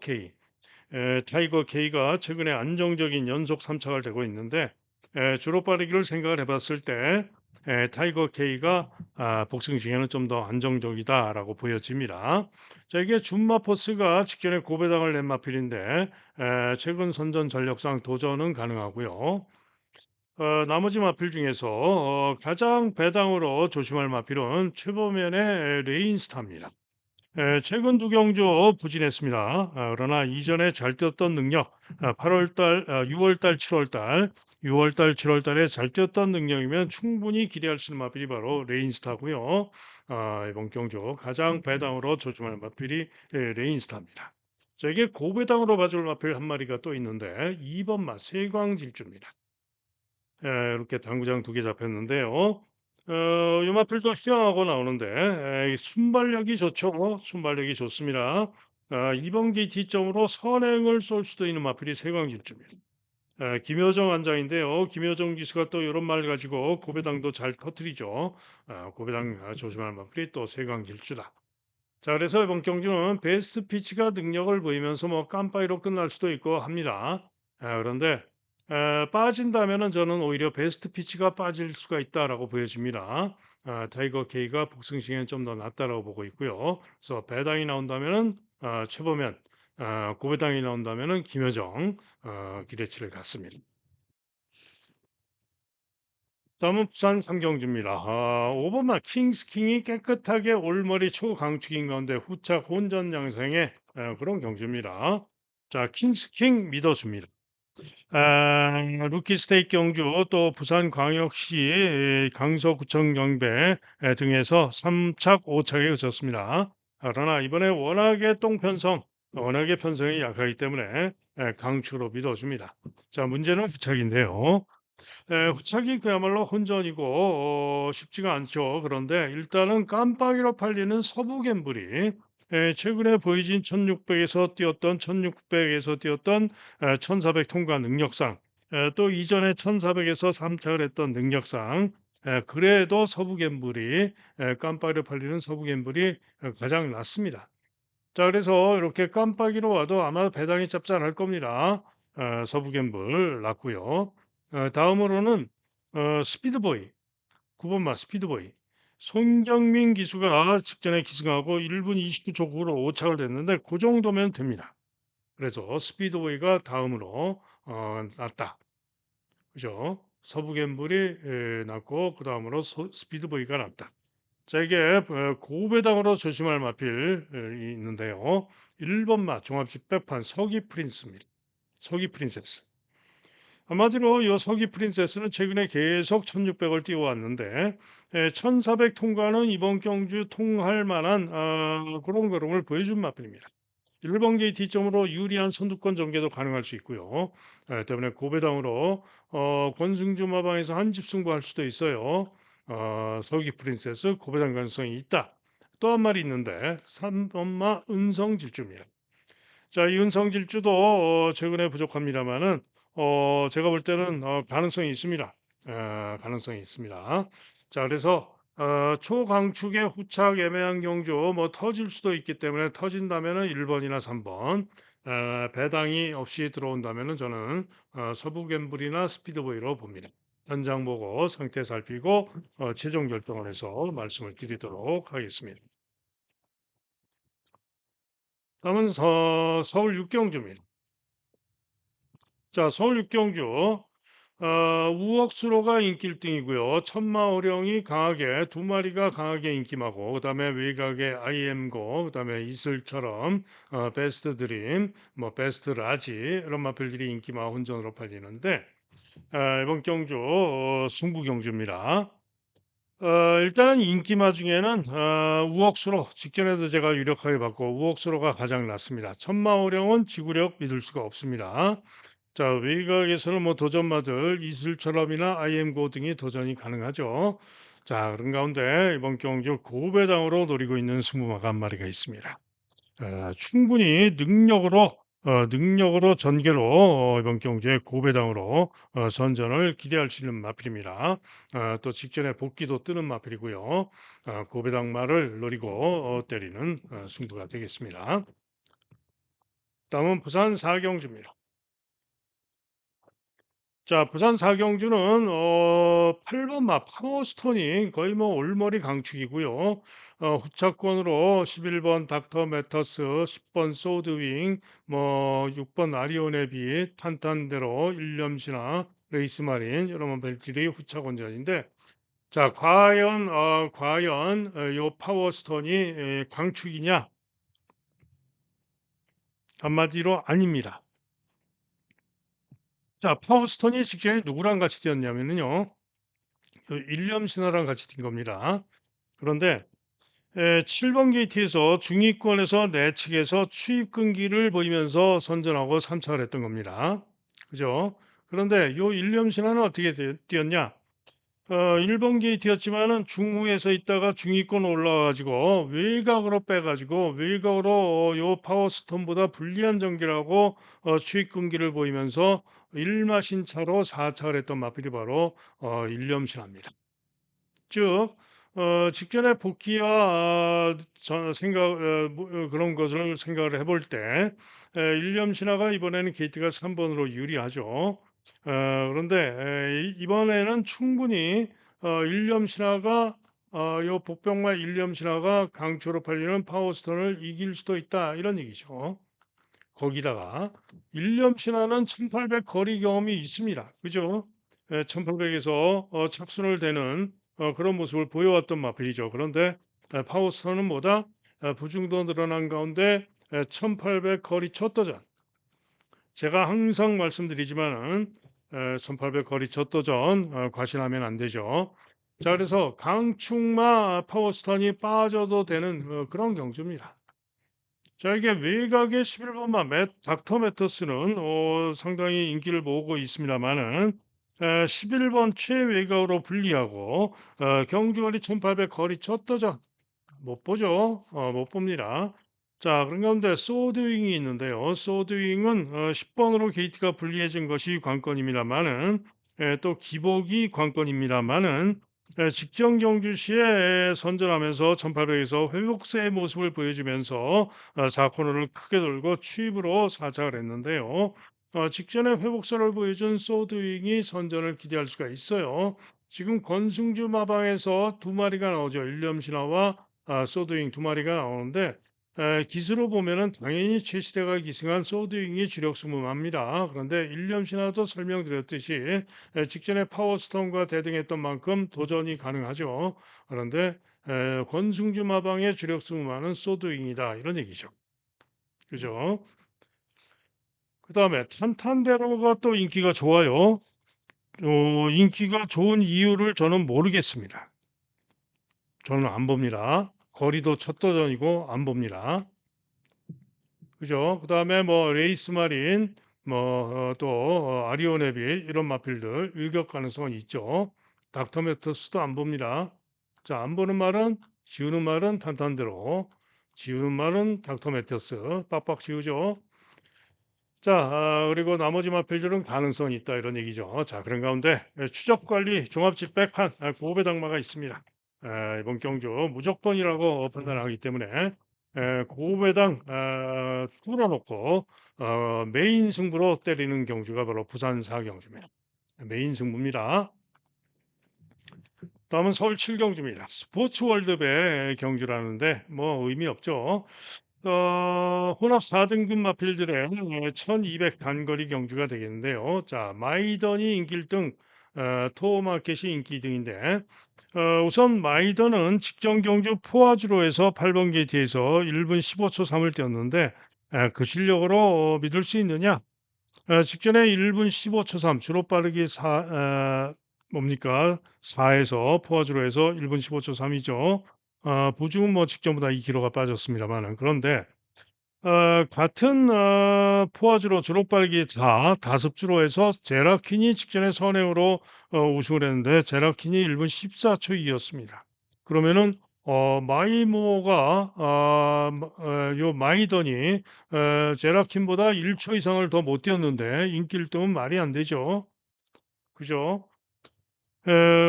K가 최근에 안정적인 연속 3착을 되고 있는데 주로 빠르기를 생각을 해봤을 때 타이거 K가 복싱 시에는 좀 더 안정적이다라고 보여집니다. 자, 이게 준마포스가 직전에 고배당을 낸 마필인데 최근 선전 전력상 도전은 가능하고요. 나머지 마필 중에서 가장 배당으로 조심할 마필은 최보면의 레인스타입니다. 최근 두 경주 부진했습니다. 그러나 이전에 잘 뛰었던 능력, 8월 달, 6월 달, 7월 달, 6월 달, 7월 달에 잘 뛰었던 능력이면 충분히 기대할 수 있는 마필이 바로 레인스타고요. 이번 경주 가장 배당으로 조심할 마필이 레인스타입니다. 자, 이게 고배당으로 봐줄 마필 한 마리가 또 있는데 2번 마 세광질주입니다. 이렇게 당구장 두 개 잡혔는데요. 요마필도 수영하고 나오는데 이 순발력이 좋죠. 순발력이 좋습니다. 이번 기티점으로 선행을 쏠 수도 있는 마필이 세광질주입니다. 김효정 안장인데요. 김효정 기수가 또 이런 말 가지고 고배당도 잘 터뜨리죠. 고배당 조심할 마필이 또 세광질주다. 자, 그래서 이번 경주는 베스트 피치가 능력을 보이면서 뭐 깜빡이로 끝날 수도 있고 합니다. 그런데 빠진다면은 저는 오히려 베스트 피치가 빠질 수가 있다라고 보여집니다. 타이거 K가 복승 시에는 좀 더 낫다라고 보고 있고요. 그래서 배당이 나온다면은 최보면, 고배당이 나온다면은 김효정 기대치를 갖습니다. 다음은 부산 삼경주입니다. 5번마 킹스킹이 깨끗하게 올머리 초강축인 가운데 후착 혼전 양상의 그런 경주입니다. 자, 킹스킹 믿어줍니다. 루키 스테이크 경주 또 부산광역시 강서구청 경배 등에서 3착, 5착에 그쳤습니다. 그러나 이번에 워낙에 편성이 약하기 때문에 강추로 믿어줍니다. 자, 문제는 후착인데요. 후착이 그야말로 혼전이고 쉽지가 않죠. 그런데 일단은 깜빡이로 팔리는 서부 갬블이 최근에 보이진 1600에서 뛰었던 1400 통과 능력상 또 이전에 1400에서 3착을 했던 능력상 그래도 서부 갬블이 깜빡이로 팔리는 서부 갬블이 가장 낫습니다. 자, 그래서 이렇게 깜빡이로 와도 아마 배당이 잡지 않을 겁니다. 서부 갬블 낫고요. 다음으로는 스피드보이 9번마 스피드보이 손경민 기수가 직전에 기승하고 1분 29초 9로 5착을 냈는데 그 정도면 됩니다. 그래서 스피드보이가 다음으로 낫다. 그죠? 서부 갬블이 낫고 그 다음으로 스피드보이가 낫다. 자, 이게 고배당으로 조심할 마필이 있는데요. 1번마 종합식 백판 서기 프린스입니다. 서기 프린세스. 한마디로 이 서기 프린세스는 최근에 계속 1600을 띄워왔는데 1400 통과는 이번 경주 통할 만한 그런 걸음을 보여준 마필입니다. 1번 게이트 점으로 유리한 선두권 전개도 가능할 수 있고요. 때문에 고배당으로 권승주 마방에서 한집 승부할 수도 있어요. 서기 프린세스 고배당 가능성이 있다. 또 한 마리 있는데 3번마 은성질주입니다. 자, 이 은성질주도 최근에 부족합니다만은 제가 볼 때는 가능성이 있습니다. 가능성이 있습니다. 자, 그래서 초강축의 후착 애매한 경주 뭐 터질 수도 있기 때문에 터진다면은 1번이나 3번. 배당이 없이 들어온다면은 저는 서부 갬블이나 스피드보이로 봅니다. 현장 보고 상태 살피고 최종 결정을 해서 말씀을 드리도록 하겠습니다. 다음은 서울 육경주입니다. 자, 서울 육경주 우억수로가 인기 1등이고요. 천마호령이 강하게 두 마리가 강하게 인기마고 그다음에 외곽의 IM고 그다음에 이슬처럼 베스트 드림 뭐 베스트 라지 이런 마필들이 인기마 혼전으로 팔리는데 이번 경주 승부 경주입니다. 일단은 인기마 중에는 우억수로 직전에도 제가 유력하게 봤고 우억수로가 가장 낫습니다. 천마호령은 지구력 믿을 수가 없습니다. 자, 외곽에서는 뭐 도전마들 이슬처럼이나 IM고 등이 도전이 가능하죠. 자, 그런 가운데 이번 경주 고배당으로 노리고 있는 승부마가 한 마리가 있습니다. 충분히 능력으로 전개로 이번 경주에 고배당으로 선전을 기대할 수 있는 마필입니다. 또 직전에 복귀도 뜨는 마필이고요. 고배당마를 노리고 때리는 승부가 되겠습니다. 다음은 부산 사경주입니다. 자, 부산 사경주는 8번 마 파워스톤이 거의 뭐 올머리 강축이고요. 후차권으로 11번 닥터 매터스, 10번 소드윙, 뭐 6번 아리오네비, 탄탄대로, 일념신화, 레이스마린 이런 벨들이 후차권전인데 자, 과연 요 파워스톤이 강축이냐? 한마디로 아닙니다. 자, 파워스톤이 직전에 누구랑 같이 뛰었냐면요. 일념신화랑 같이 뛴 겁니다. 그런데 7번 게이트에서 중위권에서 내측에서 추입 끈기를 보이면서 선전하고 3차를 했던 겁니다. 그죠? 그런데 요 일념신화는 어떻게 뛰었냐? 1번 게이트였지만은 중후에서 있다가 중위권 올라와가지고 외곽으로 빼가지고 외곽으로 요 파워스톤보다 불리한 전기라고 추입 끈기를 보이면서 1마신 차로 4차를 했던 마필이 바로 일념신화입니다. 즉 직전에 복귀와 그런 것을 생각을 해볼 때 일념 신화가 이번에는 게이트가 3번으로 유리하죠. 그런데 이번에는 충분히 일념 신화가 요 복병과 일념 신화가 강초로 팔리는 파워스톤을 이길 수도 있다 이런 얘기죠. 거기다가 일념 신화는 1800 거리 경험이 있습니다. 그죠? 1800에서 착순을 대는 그런 모습을 보여왔던 마필이죠. 그런데 파워스톤은 뭐다? 부중도 늘어난 가운데 1800 거리 첫 도전. 제가 항상 말씀드리지만은 1800 거리 첫 도전 과신하면 안 되죠. 자, 그래서 강충마 파워스톤이 빠져도 되는 그런 경주입니다. 자, 이게 외곽의 11번마 닥터 매터스는 상당히 인기를 모으고 있습니다만은 11번 최외곽으로 불리하고 경주거리 1800 거리 첫 도전 못 보죠. 못 봅니다. 자, 그런 가운데 소드윙이 있는데요. 소드윙은 10번으로 게이트가 불리해진 것이 관건입니다만은 또 기복이 관건입니다만은 직전 경주 시에 선전하면서 1800에서 회복세의 모습을 보여주면서 4코너를 크게 돌고 추입으로 사착을 했는데요. 직전에 회복세를 보여준 소드윙이 선전을 기대할 수가 있어요. 지금 권승주 마방에서 두 마리가 나오죠. 일념신화와 소드윙 두 마리가 나오는데 기수로 보면은 당연히 최시대가 기승한 소드윙이 주력 승부합니다. 그런데 일념신화도 설명드렸듯이 직전에 파워스톤과 대등했던 만큼 도전이 가능하죠. 그런데 권승주 마방의 주력 승부는 소드윙이다 이런 얘기죠. 그죠? 그 다음에 탄탄대로가 또 인기가 좋아요. 인기가 좋은 이유를 저는 모르겠습니다. 저는 안 봅니다. 거리도 첫 도전이고 안 봅니다. 그죠? 그다음에 뭐 레이스 마린 또 아리오네비 이런 마필들 일격 가능성은 있죠. 닥터 매터스도 안 봅니다. 자, 안 보는 말은 지우는 말은 탄탄대로 지우는 말은 닥터 매터스 빡빡 지우죠. 자, 그리고 나머지 마필들은 가능성이 있다 이런 얘기죠. 자, 그런 가운데 추적 관리 종합집백판 고배당마가 있습니다. 이번 경주 무조건이라고 판단하기 때문에 고배당 뚫어 놓고 메인 승부로 때리는 경주가 바로 부산 4경주입니다. 메인 승부입니다. 다음은 서울 7경주입니다. 스포츠 월드배 경주라는데 뭐 의미 없죠. 혼합 4등급 마필들의 1200 단거리 경주가 되겠는데요. 자, 마이던이 인기 1등, 토마켓이 인기 2등인데, 우선 마이던은 직전 경주 포화주로에서 8번 게이트에서 1분 15초 3을 뛰었는데, 그 실력으로 믿을 수 있느냐? 직전에 1분 15초 3, 주로 빠르기 4에서 포화주로에서 1분 15초 3이죠. 보증은 뭐 직전보다 2km가 빠졌습니다만은. 그런데 같은 포화주로 주로 빠르기 4, 다습주로에서 제라킨이 직전에 선행으로 우승을 했는데 제라킨이 1분 14초 2였습니다. 그러면은 마이모가 요 마이던이 제라킨보다 1초 이상을 더 못 뛰었는데 인기 1등은 말이 안 되죠. 그죠?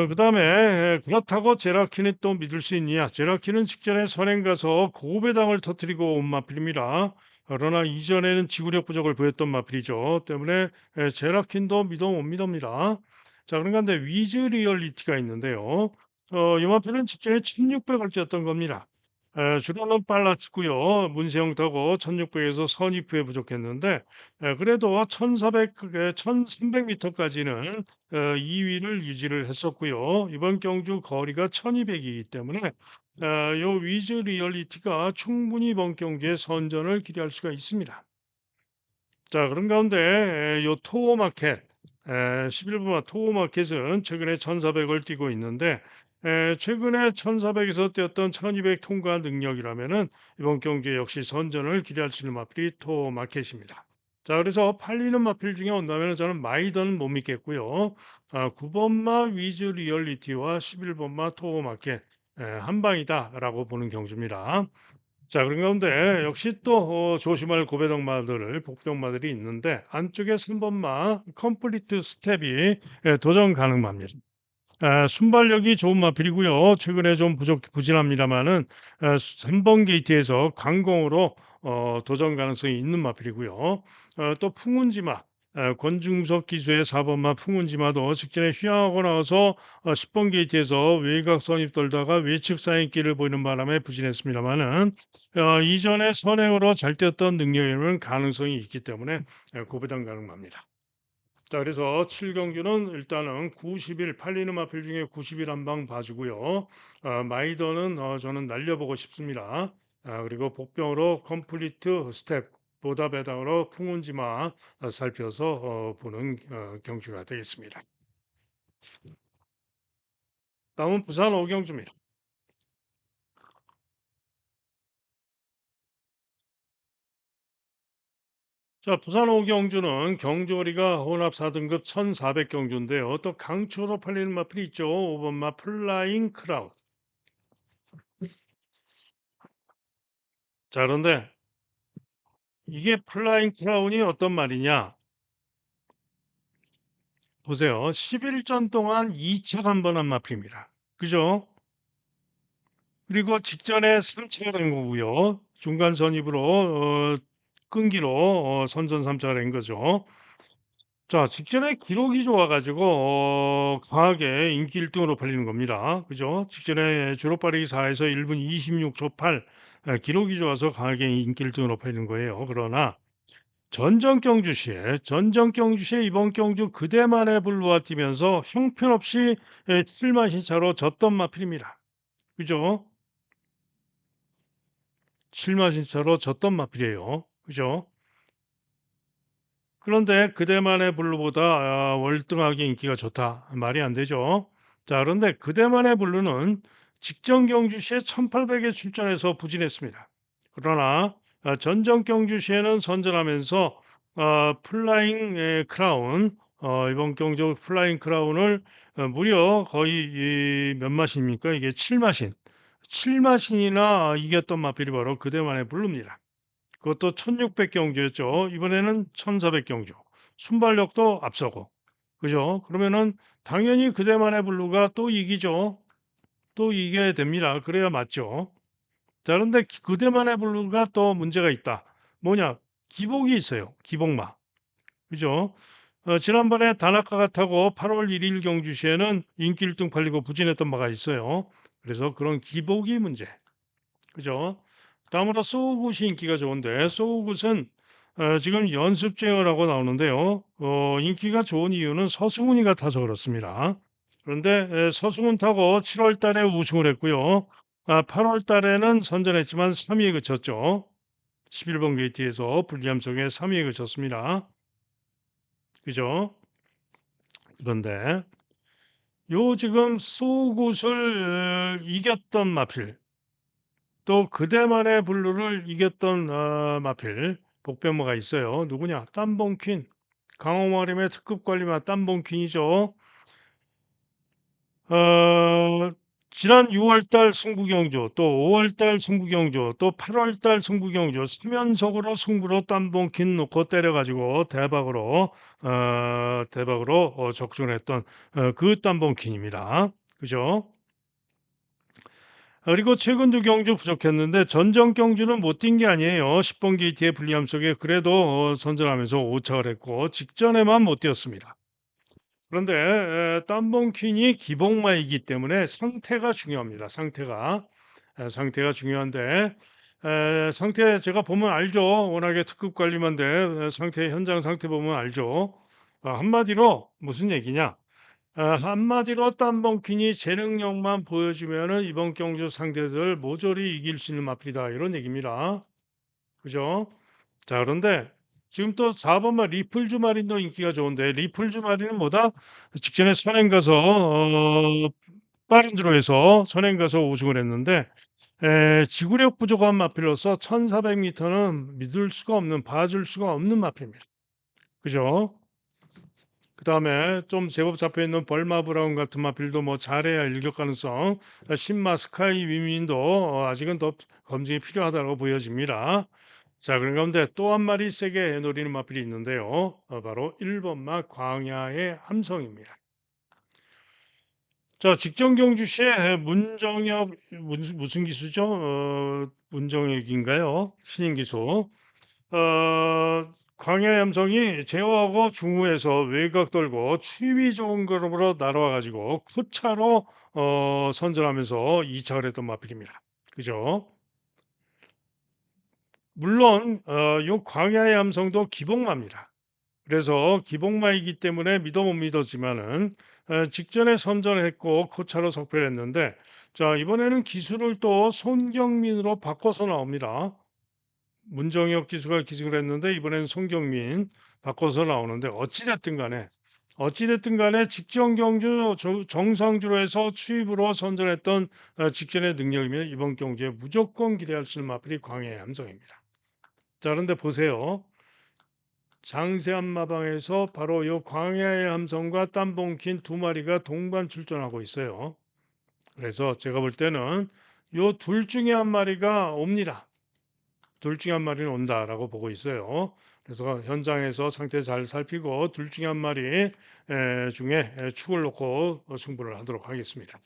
그다음에 그렇다고 제라키는 또 믿을 수 있느냐? 제라키는 직전에 선행 가서 고배당을 터뜨리고 온 마필입니다. 그러나 이전에는 지구력 부족을 보였던 마필이죠. 때문에 제라킨도 믿어 못 믿습니다. 자, 그런가 근데 위즈 리얼리티가 있는데요. 이 마필은 직전에 1600을 뛰었던 겁니다. 주로는 빨랐고요. 문세영 타고 1600에서 선입후에 부족했는데 그래도 1400, 1300m까지는 2위를 유지를 했었고요. 이번 경주 거리가 1200이기 때문에 요 위즈 리얼리티가 충분히 이번 경주에 선전을 기대할 수가 있습니다. 자, 그런 가운데 요 토어마켓 11번마 토어마켓은 최근에 1400을 뛰고 있는데 최근에 1400에서 뛰었던 1200 통과 능력이라면은 이번 경주에 역시 선전을 기대할 수 있는 마필이 토어마켓입니다. 자, 그래서 팔리는 마필 중에 온다면 저는 마이던은 못 믿겠고요. 9번마 위즈 리얼리티와 11번마 토어마켓 한 방이다라고 보는 경주입니다. 자, 그런 가운데 역시 또 조심할 고배당마들을 복병마들이 있는데 안쪽에 3번마 컴플리트 스텝이 도전 가능합니다. 순발력이 좋은 마필이고요. 최근에 좀 부진합니다만은 3번 게이트에서 강공으로 도전 가능성이 있는 마필이고요. 또 풍운지마 권중석 기수의 4번마 풍운지마도 직전에 휘황하고 나와서 10번 게이트에서 외곽 선입 돌다가 외측 사인길을 보이는 바람에 부진했습니다만은 이전에 선행으로 잘 뛰었던 능력에는 가능성이 있기 때문에 고배당 가능합니다. 자, 그래서 7경주는 일단은 90일 팔리는 마필 중에 90일 한 방 봐주고요. 마이더는 저는 날려보고 싶습니다. 그리고 복병으로 컴플리트 스텝 보다 배당으로 풍운지마 살펴서 보는 경주가 되겠습니다. 다음은 부산 오경주입니다. 자, 부산 오경주는 경주거리가 혼합 4등급 1400경주인데요. 또 강추로 팔리는 마필이 있죠. 5번마 플라잉 크라운. 자, 그런데 이게 플라잉 크라운이 어떤 말이냐? 보세요. 11전 동안 2차 한 번 한 마필입니다. 그죠? 그리고 직전에 3차가 된 거고요. 중간 선입으로 끈기로 선전 3차가 된 거죠. 자, 직전에 기록이 좋아가지고 강하게 인기 1등으로 팔리는 겁니다. 그죠? 직전에 주로 빠르기 4에서 1분 26초 8 기록이 좋아서 강하게 인기 1등으로 팔리는 거예요. 그러나 전정 경주시에 이번 경주 그대만의 블루와 뛰면서 형편없이 7만 신차로 졌던 마필입니다. 그죠? 7만 신차로 졌던 마필이에요. 그죠? 그런데 그대만의 블루보다 월등하게 인기가 좋다. 말이 안 되죠. 자, 그런데 그대만의 블루는 직전 경주시에 1800에 출전해서 부진했습니다. 그러나 전정 경주시에는 선전하면서 플라잉 크라운 이번 경주 플라잉 크라운을 무려 거의 몇 마신입니까? 이게 7마신. 7마신이나 이겼던 마필이 바로 그대만의 블루입니다. 그것도 1600 경주였죠. 이번에는 1400 경주. 순발력도 앞서고. 그죠? 그러면은 당연히 그대만의 블루가 또 이기죠. 또 이겨야 됩니다. 그래야 맞죠. 자, 그런데 그대만의 블루가 또 문제가 있다. 뭐냐? 기복이 있어요. 기복마. 그죠? 지난번에 다나카가 타고 8월 1일 경주 시에는 인기 1등 팔리고 부진했던 바가 있어요. 그래서 그런 기복이 문제. 그죠? 다음으로 소우굿이 인기가 좋은데 소우굿은 지금 연습 주행을 하고 나오는데요. 인기가 좋은 이유는 서승훈이가 타서 그렇습니다. 그런데 서승훈 타고 7월 달에 우승을 했고요. 8월 달에는 선전했지만 3위에 그쳤죠. 11번 게이트에서 불리함 속에 3위에 그쳤습니다. 그죠? 그런데 요 지금 소굿을 이겼던 마필 또 그대만의 블루를 이겼던 마필 복병모가 있어요. 누구냐? 땀봉퀸. 강호마림의 특급 관리마 땀봉퀸이죠. 어, 지난 6월달 승부경주, 또 5월달 승부경주, 또 8월달 승부경주 3연속으로 승부로 땀봉퀸 놓고 때려가지고 대박으로 적중을 했던 그 땀봉퀸입니다. 그죠? 그리고 최근 두 경주 부족했는데 전정 경주는 못 뛴 게 아니에요. 10번 게이트의 불리함 속에 그래도 선전하면서 오착을 했고 직전에만 못 뛰었습니다. 그런데 땀봉퀸이 기복마이기 때문에 상태가 중요합니다. 상태가 중요한데 상태 제가 보면 알죠. 워낙에 특급 관리만데 상태 현장 상태 보면 알죠. 한마디로 무슨 얘기냐? 한마디로 땀벙퀸이 재능력만 보여주면은 이번 경주 상대들 모조리 이길 수 있는 마필이다 이런 얘기입니다. 그죠? 자, 그런데 지금 또 4번마 리플즈 마린도 인기가 좋은데 리플즈 마린은 뭐다? 직전에 선행 가서 빠른 주로해서 선행 가서 우승을 했는데 지구력 부족한 마필로서 1400m는 믿을 수가 없는 봐줄 수가 없는 마필입니다. 그죠? 그다음에 좀 제법 잡혀 있는 벌마 브라운 같은 마필도 뭐 잘해야 일격 가능성, 신마 스카이 위민도 아직은 더 검증이 필요하다고 보여집니다. 자, 그런 가운데 또 한 마리 세게 노리는 마필이 있는데요. 바로 1번마 광야의 함성입니다. 자, 직전 경주 시에 문정혁 무슨 기수죠? 문정혁인가요? 신인 기수. 광야의 함성이 제어하고 중후에서 외곽 돌고 추위 좋은 그룹으로 날아와 가지고 코차로 선전하면서 이착을 했던 마필입니다. 그죠? 물론 요 광야의 함성도 기복마입니다. 그래서 기복마이기 때문에 믿어 못 믿었지만은 직전에 선전했고 코차로 석패를 했는데 자, 이번에는 기술을 또 손경민으로 바꿔서 나옵니다. 문정혁 기수가 기식을 했는데 이번엔 손경민 바꿔서 나오는데 어찌됐든 간에 직전 경주 정상주로 해서 추입으로 선전했던 직전의 능력이면 이번 경주에 무조건 기대할 수 있는 마필이 광해의 함성입니다. 자, 그런데 보세요. 장세한 마방에서 바로 이 광야의 함성과 땀봉킨 두 마리가 동반 출전하고 있어요. 그래서 제가 볼 때는 요 둘 중에 한 마리가 옵니다. 둘 중에 한 마리는 온다라고 보고 있어요. 그래서 현장에서 상태 잘 살피고 둘 중에 한 마리 중에 축을 놓고 승부를 하도록 하겠습니다.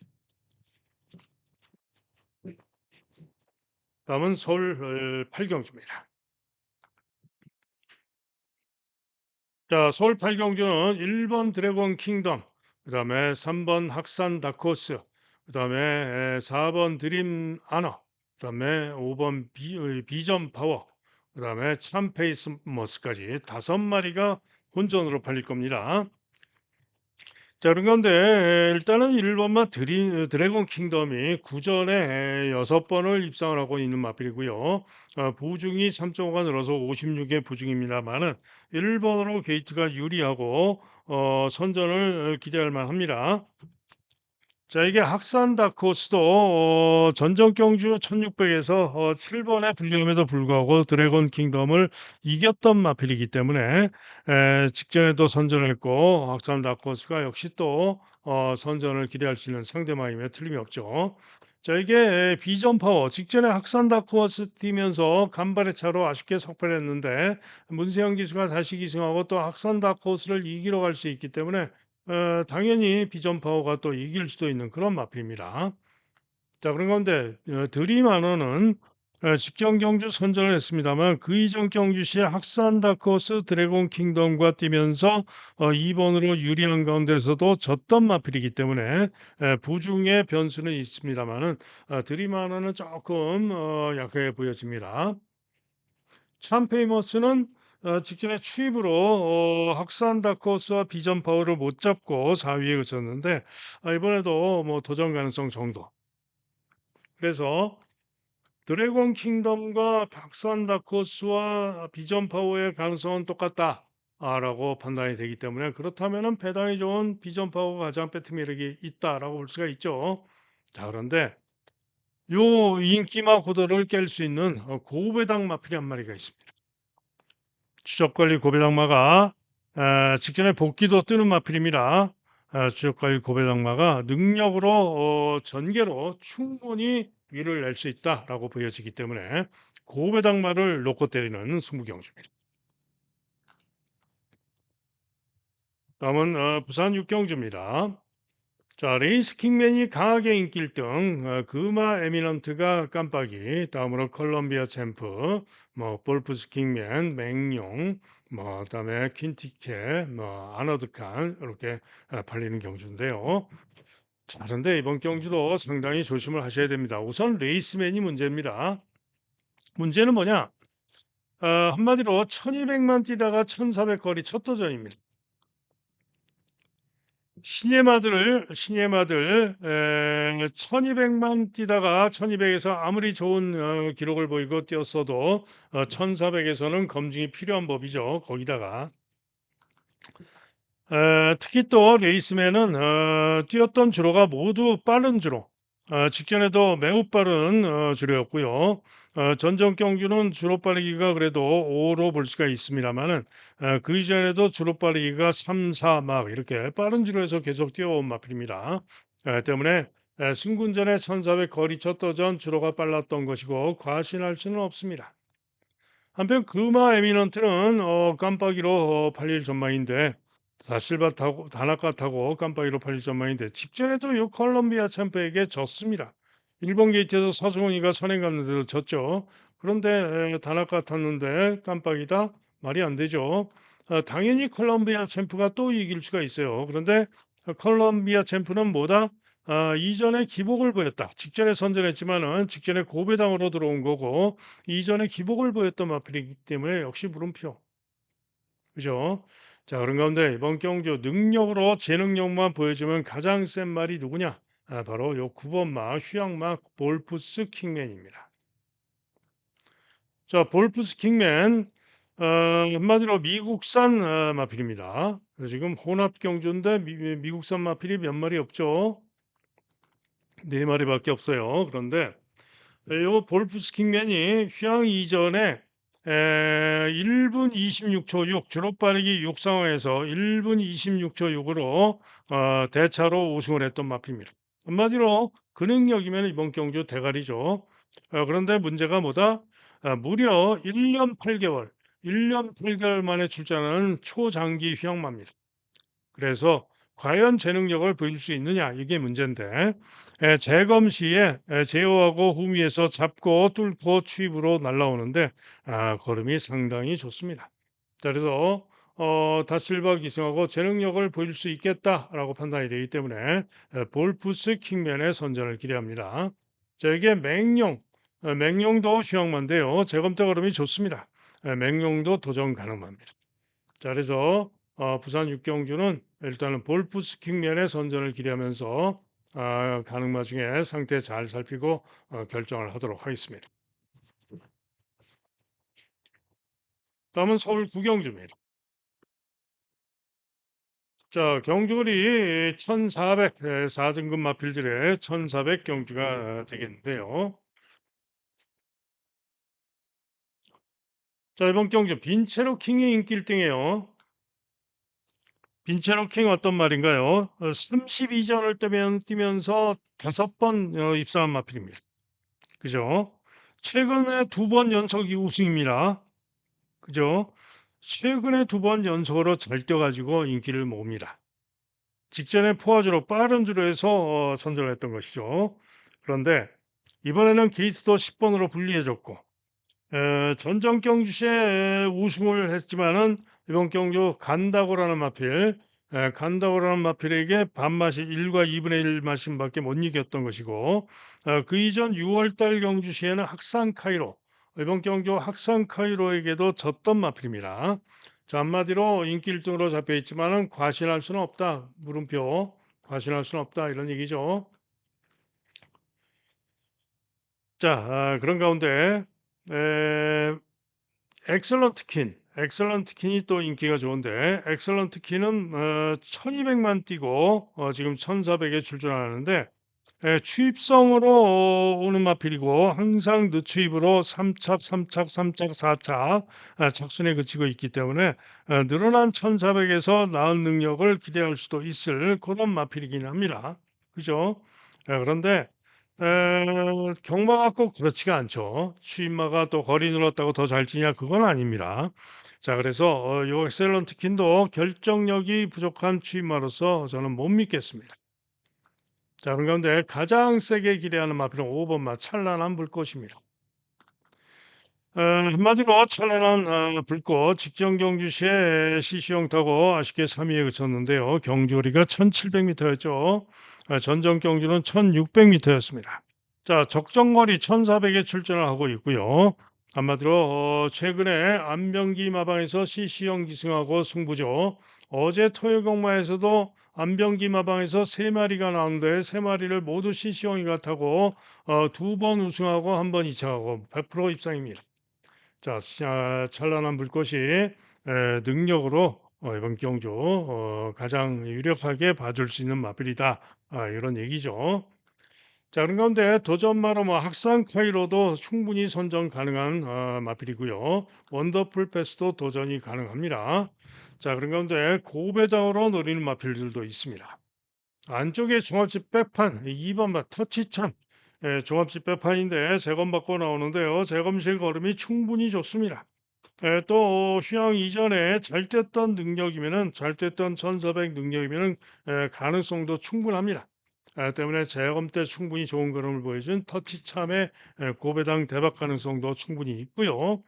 다음은 서울 8경주입니다. 자, 서울 8경주는 1번 드래곤 킹덤, 그 다음에 3번 학산 다코스, 그 다음에 4번 드림 아너, 그 다음에 5번 비전 파워, 그 다음에 참페이스 머스까지 5마리가 본전으로 팔릴 겁니다. 자, 그런데 일단은 1번마 드래곤 킹덤이 구전에 6번을 입상을 하고 있는 마필이고요. 보중이 3.5가 늘어서 56의 보중입니다만은 1번으로 게이트가 유리하고 선전을 기대할 만합니다. 자, 이게 학산 다코스도 전정 경주 1600에서 7번에 불리함에도 불구하고 드래곤 킹덤을 이겼던 마필이기 때문에 직전에도 선전을 했고 학산 다코스가 역시 또 선전을 기대할 수 있는 상대마임에 틀림이 없죠. 자, 이게 비전 파워 직전에 학산 다코스 뛰면서 간발의 차로 아쉽게 석패를 했는데 문세영 기수가 다시 기승하고 또 학산 다코스를 이기러 갈 수 있기 때문에 당연히 비전 파워가 또 이길 수도 있는 그런 마필입니다. 자, 그런 가운데 드림하너는 직전 경주 선전을 했습니다만 그 이전 경주 시에 학산 다크호스 드래곤 킹덤과 뛰면서 2번으로 유리한 가운데서도 졌던 마필이기 때문에 부중의 변수는 있습니다만은 드림하너는 조금 약하게 보여집니다. 참페이머스는 직전에 추입으로 학산 다크호스와 비전 파워를 못 잡고 4위에 그쳤는데 이번에도 뭐 도전 가능성 정도. 그래서 드래곤 킹덤과 박산 다크호스와 비전 파워의 가능성은 똑같다. 라고 판단이 되기 때문에 그렇다면은 배당이 좋은 비전 파워가 가장 배트 매력이 있다라고 볼 수가 있죠. 자, 그런데 요 인기마 구도를 깰 수 있는 고배당 마필이 한 마리가 있습니다. 추적관리 고배당마가 직전에 복귀도 뜨는 마필입니다. 추적관리 고배당마가 능력으로 전개로 충분히 위를 낼 수 있다라고 보여지기 때문에 고배당마를 놓고 때리는 승부경주입니다. 다음은 부산 육경주입니다. 자, 레이스 킹맨이 강하게 인기 1등, 그마 에미넌트가 깜빡이, 다음으로 컬럼비아 챔프, 뭐 볼프스 킹맨, 맹용, 뭐 그다음에 퀸티케, 뭐 아너드칸 이렇게 팔리는 경주인데요. 자, 그런데 이번 경주도 상당히 조심을 하셔야 됩니다. 우선 레이스맨이 문제입니다. 문제는 뭐냐? 한마디로 1200만 뛰다가 1400 거리 첫 도전입니다. 신예마들 1200만 뛰다가 1200에서 아무리 좋은 기록을 보이고 뛰었어도 1400에서는 검증이 필요한 법이죠. 거기다가 특히 또 레이스맨은 뛰었던 주로가 모두 빠른 주로, 직전에도 매우 빠른 주로였고요. 전전 경주는 주로 빠르기가 그래도 5로 볼 수가 있습니다만은 그 이전에도 주로 빠르기가 3, 4 막 이렇게 빠른 주로에서 계속 뛰어온 마필입니다. 때문에 승군전에 1400 거리 첫 도전 주로가 빨랐던 것이고 과신할 수는 없습니다. 한편 금화 에미넌트는 깜빡이로 팔릴 전망인데 다실바 타고 다나카 타고 깜빡이로 팔릴 전망인데 직전에도 요 콜롬비아 챔프에게 졌습니다. 일본 게이트에서 서승훈이가 선행 갔는데도 졌죠. 그런데 다나카 탔는데 깜빡이다 말이 안 되죠. 당연히 콜롬비아 챔프가 또 이길 수가 있어요. 그런데 콜롬비아 챔프는 뭐다? 이전에 기복을 보였다. 직전에 선전했지만은 직전에 고배당으로 들어온 거고 이전에 기복을 보였던 마필이기 때문에 역시 물음표. 그죠? 자, 그런 가운데 이번 경주 능력으로 재능력만 보여주면 가장 센 말이 누구냐? 바로 요 9번 마 휴양마 볼프스 킹맨입니다. 자, 볼프스 킹맨 한마디로 미국산 마필입니다. 그래서 지금 혼합 경주인데 미국산 마필이 몇 마리 없죠? 네 마리밖에 없어요. 그런데 요 볼프스 킹맨이 휴양 이전에 1분 26초 6 주로 빠르기 6 상황에서 1분 26초 6으로 대차로 우승을 했던 마필입니다. 한마디로 그 능력이면 이번 경주 대가리죠. 그런데 문제가 뭐다? 무려 1년 8개월, 1년 8개월 만에 출전하는 초장기 휴양마입니다. 그래서 과연 제 능력을 보일 수 있느냐 이게 문제인데 재검 시에 제어하고 후미에서 잡고 뚫고 추입으로 날아오는데 걸음이 상당히 좋습니다. 자, 그래서 다실바 기승하고 제 능력을 보일 수 있겠다라고 판단이 되기 때문에 볼프스 킹맨의 선전을 기대합니다. 자, 이게 맹룡도 휴양만인데요. 재검 때 걸음이 좋습니다. 맹룡도 도전 가능합니다. 자, 그래서 부산 육경주는 일단은 볼프스 킹맨의 선전을 기대하면서 가능마 중에 상태 잘 살피고 결정을 하도록 하겠습니다. 다음은 서울 구경주입니다. 자, 경주리 1400 4등급 마필들의 1400 경주가 되겠는데요. 자, 이번 경주 빈체로 킹의 인기 1등이에요. 빈체로 킹 어떤 말인가요? 32전을 뛰면서 5번 입상한 마필입니다. 그죠? 최근에 2번 연속 우승입니다. 그죠? 최근에 2번 연속으로 잘 뛰어가지고 인기를 모읍니다. 직전에 포화주로 빠른 주로 해서 선전을 했던 것이죠. 그런데 이번에는 게이트도 10번으로 불리해졌고 전전 경주시에 우승을 했지만은 이번 경주 간다고라는 마필, 간다고라는 마필에게 반마신 1과 2분의 1 마신밖에 못 이겼던 것이고 그 이전 6월달 경주시에는 학산 카이로, 이번 경주 학산 카이로에게도 졌던 마필입니다. 자, 한마디로 인기 1등으로 잡혀 있지만은 과신할 수는 없다. 물음표. 과신할 수는 없다. 이런 얘기죠. 자, 그런 가운데 에, 엑설런트 퀸이 또 인기가 좋은데 엑설런트 퀸은 1200만 뛰고 지금 1400에 출전하는데 추입성으로 오는 마필이고 항상 늦추입으로 3착, 3착, 3착, 4착 착순에 그치고 있기 때문에 늘어난 1400에서 나은 능력을 기대할 수도 있을 그런 마필이긴 합니다. 그죠? 그런데 경마가 꼭 그렇지가 않죠. 추임마가 또 거리 늘었다고 더 잘 뛰냐 그건 아닙니다. 자, 그래서 요 엑셀런트 퀸도 결정력이 부족한 추임마로서 저는 못 믿겠습니다. 자, 그런 가운데 가장 세게 기대하는 마필은 5번마 찬란한 불꽃입니다. 한마디로 찬란한 불꽃 직전 경주시에 시시형 타고 아쉽게 3위에 그쳤는데요. 경주거리가 1700m였죠. 전전 경주는 1600m였습니다. 자, 적정거리 1400에 출전을 하고 있고요. 한마디로 최근에 안병기 마방에서 시시형 기승하고 승부죠. 어제 토요경마에서도 안병기 마방에서 3마리가 나오는데 3마리를 모두 시시형이가 타고 2번 우승하고 한 번 2차하고 100% 입상입니다. 자, 찬란한 불꽃이 능력으로 이번 경주 가장 유력하게 봐줄 수 있는 마필이다. 이런 얘기죠. 자, 그런 가운데 도전마로 학산 카이로도 충분히 선정 가능한 마필이고요. 원더풀 패스도 도전이 가능합니다. 자, 그런 가운데 고배당으로 노리는 마필들도 있습니다. 안쪽에 종합집 백판 2번마 터치참 종합집 백판인데 재검받고 나오는데요. 재검실 걸음이 충분히 좋습니다. 또 휴양 이전에 잘 뛰었던 능력이면은 잘 뛰었던 1400 능력이면은 가능성도 충분합니다. 때문에 재검 때 충분히 좋은 걸음을 보여준 터치참의 고배당 대박 가능성도 충분히 있고요.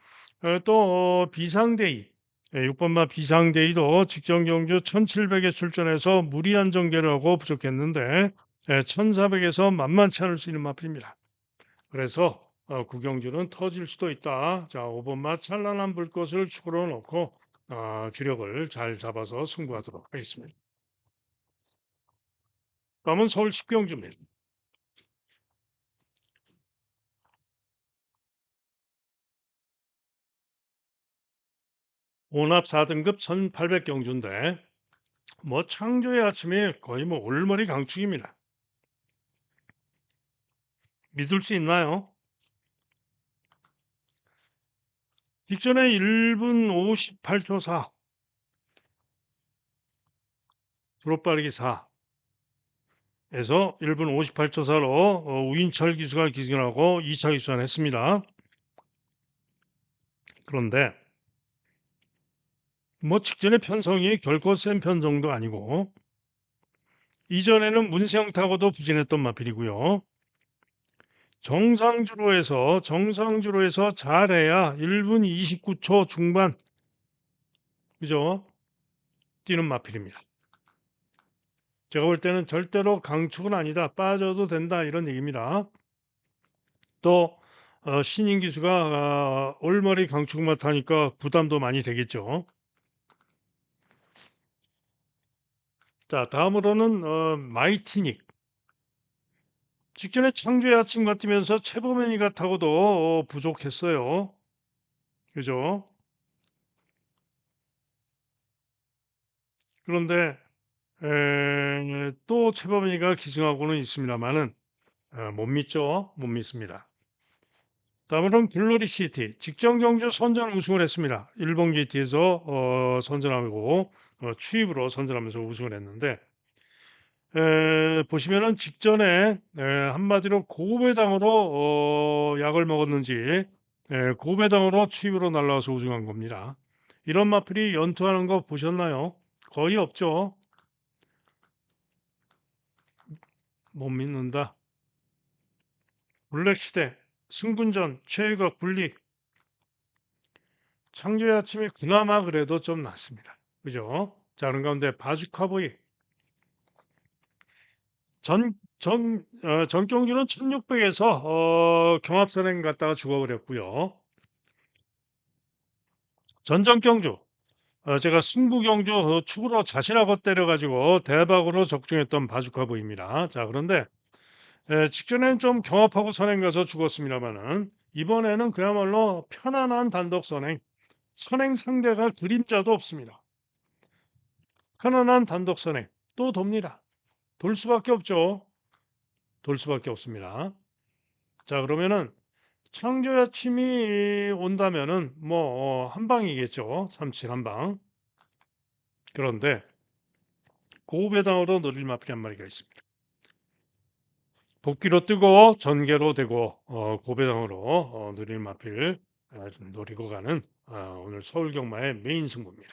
또 비상대이 6번마 비상대이도 직전 경주 1700에 출전해서 무리한 전개를 하고 부족했는데 1400에서 만만치 않을 수 있는 마필입니다. 그래서 구경주는 터질 수도 있다. 자, 5번마 찬란한 불꽃을 축으로 놓고 주력을 잘 잡아서 승부하도록 하겠습니다. 다음은 서울 10경주입니다. 온합 4등급 1800경주인데 뭐 창조의 아침에 거의 뭐 올머리 강축입니다. 믿을 수 있나요? 직전에 1분 58초 4, 드롭빠르기 4에서 1분 58초 4로 우인철 기수가 기승하고 2차 기수한했습니다. 그런데 뭐 직전의 편성이 결코 센 편성도 아니고 이전에는 문세영 타고도 부진했던 마필이고요. 정상주로에서 잘해야 1분 29초 중반 그죠? 뛰는 마필입니다. 제가 볼 때는 절대로 강축은 아니다. 빠져도 된다 이런 얘기입니다. 또 신인 기수가 올머리 강축만 타니까 부담도 많이 되겠죠. 자, 다음으로는 마이티닉. 직전에 창조의 아침 같으면서 최범현이 같하고도 부족했어요. 그죠? 그런데 또 최범현이가 기승하고는 있습니다만은 못 믿죠. 못 믿습니다. 다음으로는 글로리시티. 직전 경주 선전 우승을 했습니다. 일본 게이트에서 선전하고 추입으로 선전하면서 우승을 했는데 보시면은 직전에 한마디로 고배당으로 약을 먹었는지 고배당으로 추입으로 날라와서 우승한 겁니다. 이런 마필이 연투하는 거 보셨나요? 거의 없죠. 못 믿는다. 블랙시대, 승군전, 최외곽 분리, 창조의 아침이 그나마 그래도 좀 낫습니다. 그죠? 자, 그런 가운데 바주카보이, 정경주는 1600에서 경합선행 갔다가 죽어버렸고요. 전정경주, 제가 승부경주 축으로 자신하고 때려가지고 대박으로 적중했던 바주카보입니다. 자, 그런데 직전엔 좀 경합하고 선행 가서 죽었습니다만은 이번에는 그야말로 편안한 단독 선행, 선행 상대가 그림자도 없습니다. 편안한 단독 선행 또 돕니다. 돌 수밖에 없죠. 돌 수밖에 없습니다. 자, 그러면은 창조야 침이 온다면은 뭐 한 방이겠죠. 37 한 방. 그런데 고배당으로 노릴 마필이 한 마리가 있습니다. 복귀로 뜨고 전개로 되고 고배당으로 노릴 마필 좀 노리고 가는 오늘 서울 경마의 메인 승부입니다.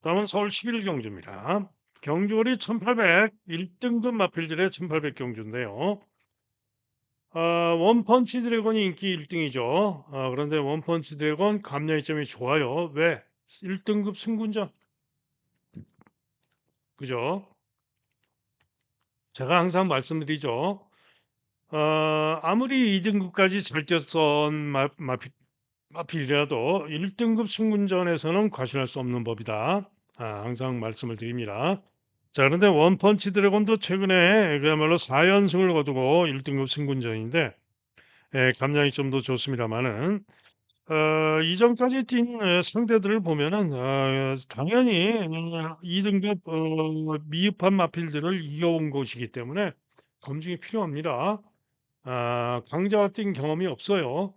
다음은 서울 11 경주입니다. 경주월이 1800 1등급 마필들의 1800 경주인데요. 원펀치 드래곤이 인기 1등이죠. 그런데 원펀치 드래곤 감량이점이 좋아요. 왜? 1등급 승군전. 그죠? 제가 항상 말씀드리죠. 아무리 2등급까지 잘 뛰었던 마필이라도 1등급 승군전에서는 과신할 수 없는 법이다. 항상 말씀을 드립니다. 자, 그런데 원펀치 드래곤도 최근에 그야말로 4연승을 거두고 1등급 승군전인데 감량이 좀 더 좋습니다만은 이전까지 뛴 상대들을 보면은 당연히 2등급 미흡한 마필들을 이겨온 것이기 때문에 검증이 필요합니다. 강자와 뛴 경험이 없어요.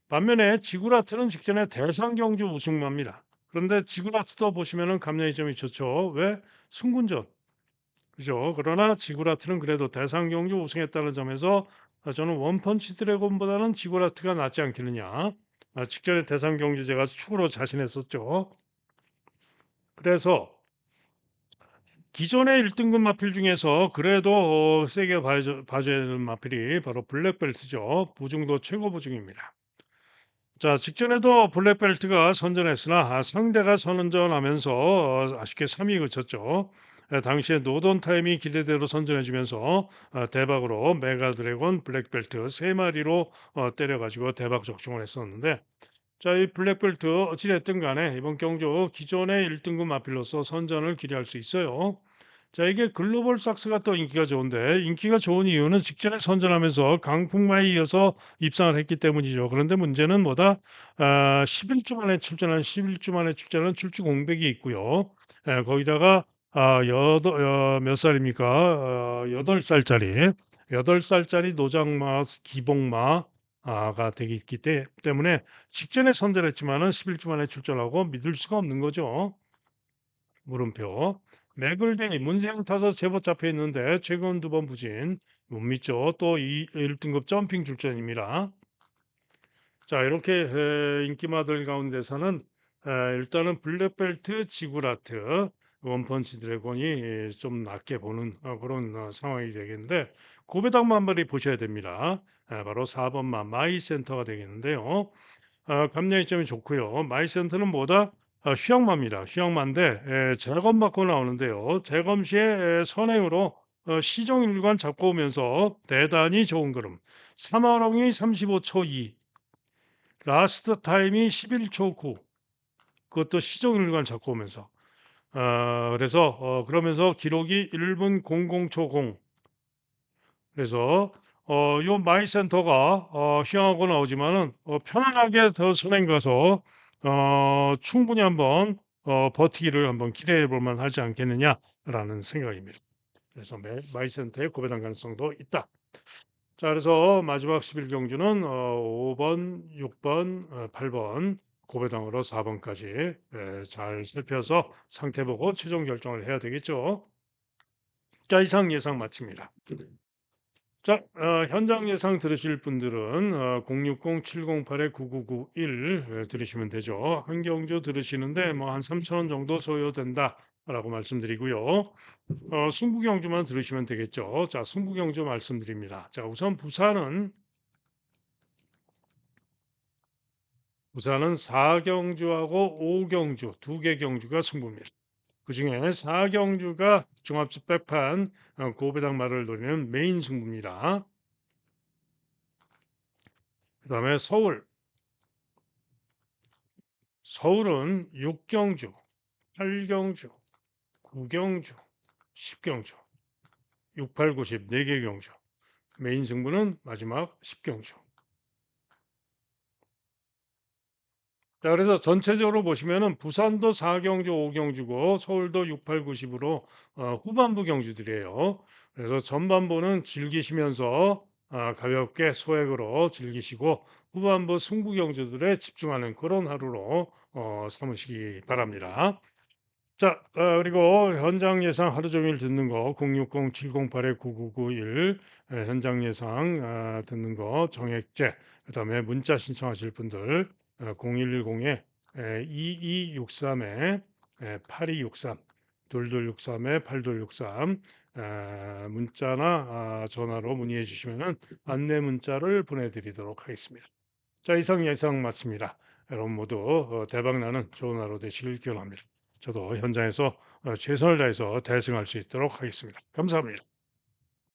반면에 지구라트는 직전에 대상 경주 우승마입니다. 그런데 지구라트도 보시면은 감량이 점이 좋죠. 왜? 승군전. 그죠? 그러나 지구라트는 그래도 대상 경주 우승했다는 점에서 저는 원펀치 드래곤보다는 지구라트가 낫지 않겠느냐. 직전에 대상 경주 제가 축으로 자신했었죠. 그래서 기존의 1등급 마필 중에서 그래도 세게 봐줘야 되는 마필이 바로 블랙벨트죠. 부중도 최고 부중입니다. 자, 직전에도 블랙벨트가 선전했으나 상대가 선전하면서 아쉽게 3위 그쳤죠. 당시에 노던 타임이 기대대로 선전해주면서 대박으로 메가 드래곤 블랙벨트 3마리로 때려가지고 대박 적중을 했었는데, 자, 이 블랙벨트 어찌됐든 간에 이번 경주 기존의 1등급 마필로서 선전을 기대할 수 있어요. 자, 이게 글로벌 삭스가 또 인기가 좋은데, 인기가 좋은 이유는 직전에 선전하면서 강풍마에 이어서 입상을 했기 때문이죠. 그런데 문제는 뭐다? 11주 만에 출전한 11주 만에 출전한 출주 공백이 있고요. 거기다가 몇 살입니까? 8살짜리 8살짜리 노장마 기복마가 되기 때문에 직전에 선전했지만은 11주 만에 출전하고 믿을 수가 없는 거죠. 물음표. 맥을데이 문세영 타서 제법 잡혀 있는데 최근 2번 부진 못 믿죠. 또 1등급 점핑 출전입니다. 자, 이렇게 인기마들 가운데서는 일단은 블랙벨트 지구라트 원펀치 드래곤이 좀 낮게 보는 그런 상황이 되겠는데 고배당마 한 마리 보셔야 됩니다. 바로 4번마 마이센터가 되겠는데요. 감량이 점이 좋고요. 마이센터는 뭐다? 휴양마입니다. 휴양마인데 재검 받고 나오는데요. 재검 시에 선행으로 시종일관 잡고 오면서 대단히 좋은 걸음. 3마롱이 35초 2, 라스트 타임이 11초 9. 그것도 시종일관 잡고 오면서. 그래서 그러면서 기록이 1분 00초 0. 그래서 요 마이센터가 휴양하고 나오지만은 편안하게 더 선행 가서 충분히 한번 버티기를 한번 기대해 볼 만하지 않겠느냐라는 생각입니다. 그래서 마이센터의 고배당 가능성도 있다. 자, 그래서 마지막 11경주는 5번, 6번, 8번 고배당으로 4번까지 잘 살펴서 상태 보고 최종 결정을 해야 되겠죠. 자, 이상 예상 마칩니다. 자, 현장 예상 들으실 분들은 060-708-9991 들으시면 되죠. 한 경주 들으시는데 뭐 한 3,000원 정도 소요된다. 라고 말씀드리고요. 승부경주만 들으시면 되겠죠. 자, 승부경주 말씀드립니다. 자, 우선 부산은 4경주하고 5경주 두 개 경주가 승부입니다. 그중에 4경주가 종합spec판 고배당 말을 노리는 메인 승부입니다. 그다음에 서울은 6경주, 8경주, 9경주, 10경주, 6, 8, 9, 10 4개 경주. 메인 승부는 마지막 10경주. 자, 그래서 전체적으로 보시면은 부산도 4경주, 5경주고 서울도 6, 8, 90으로 후반부 경주들이에요. 그래서 전반부는 즐기시면서 가볍게 소액으로 즐기시고 후반부 승부 경주들에 집중하는 그런 하루로 삼으시기 바랍니다. 자, 그리고 현장 예상 하루 종일 듣는 거 060-708-9991 현장 예상 듣는 거 정액제 그다음에 문자 신청하실 분들 0110에 2263에 8263 2263에 8263 문자나 전화로 문의해 주시면은 안내 문자를 보내드리도록 하겠습니다. 자, 이상 예상 마칩니다. 여러분 모두 대박 나는 좋은 하루 되시길 기원합니다. 저도 현장에서 최선을 다해서 대승할 수 있도록 하겠습니다. 감사합니다.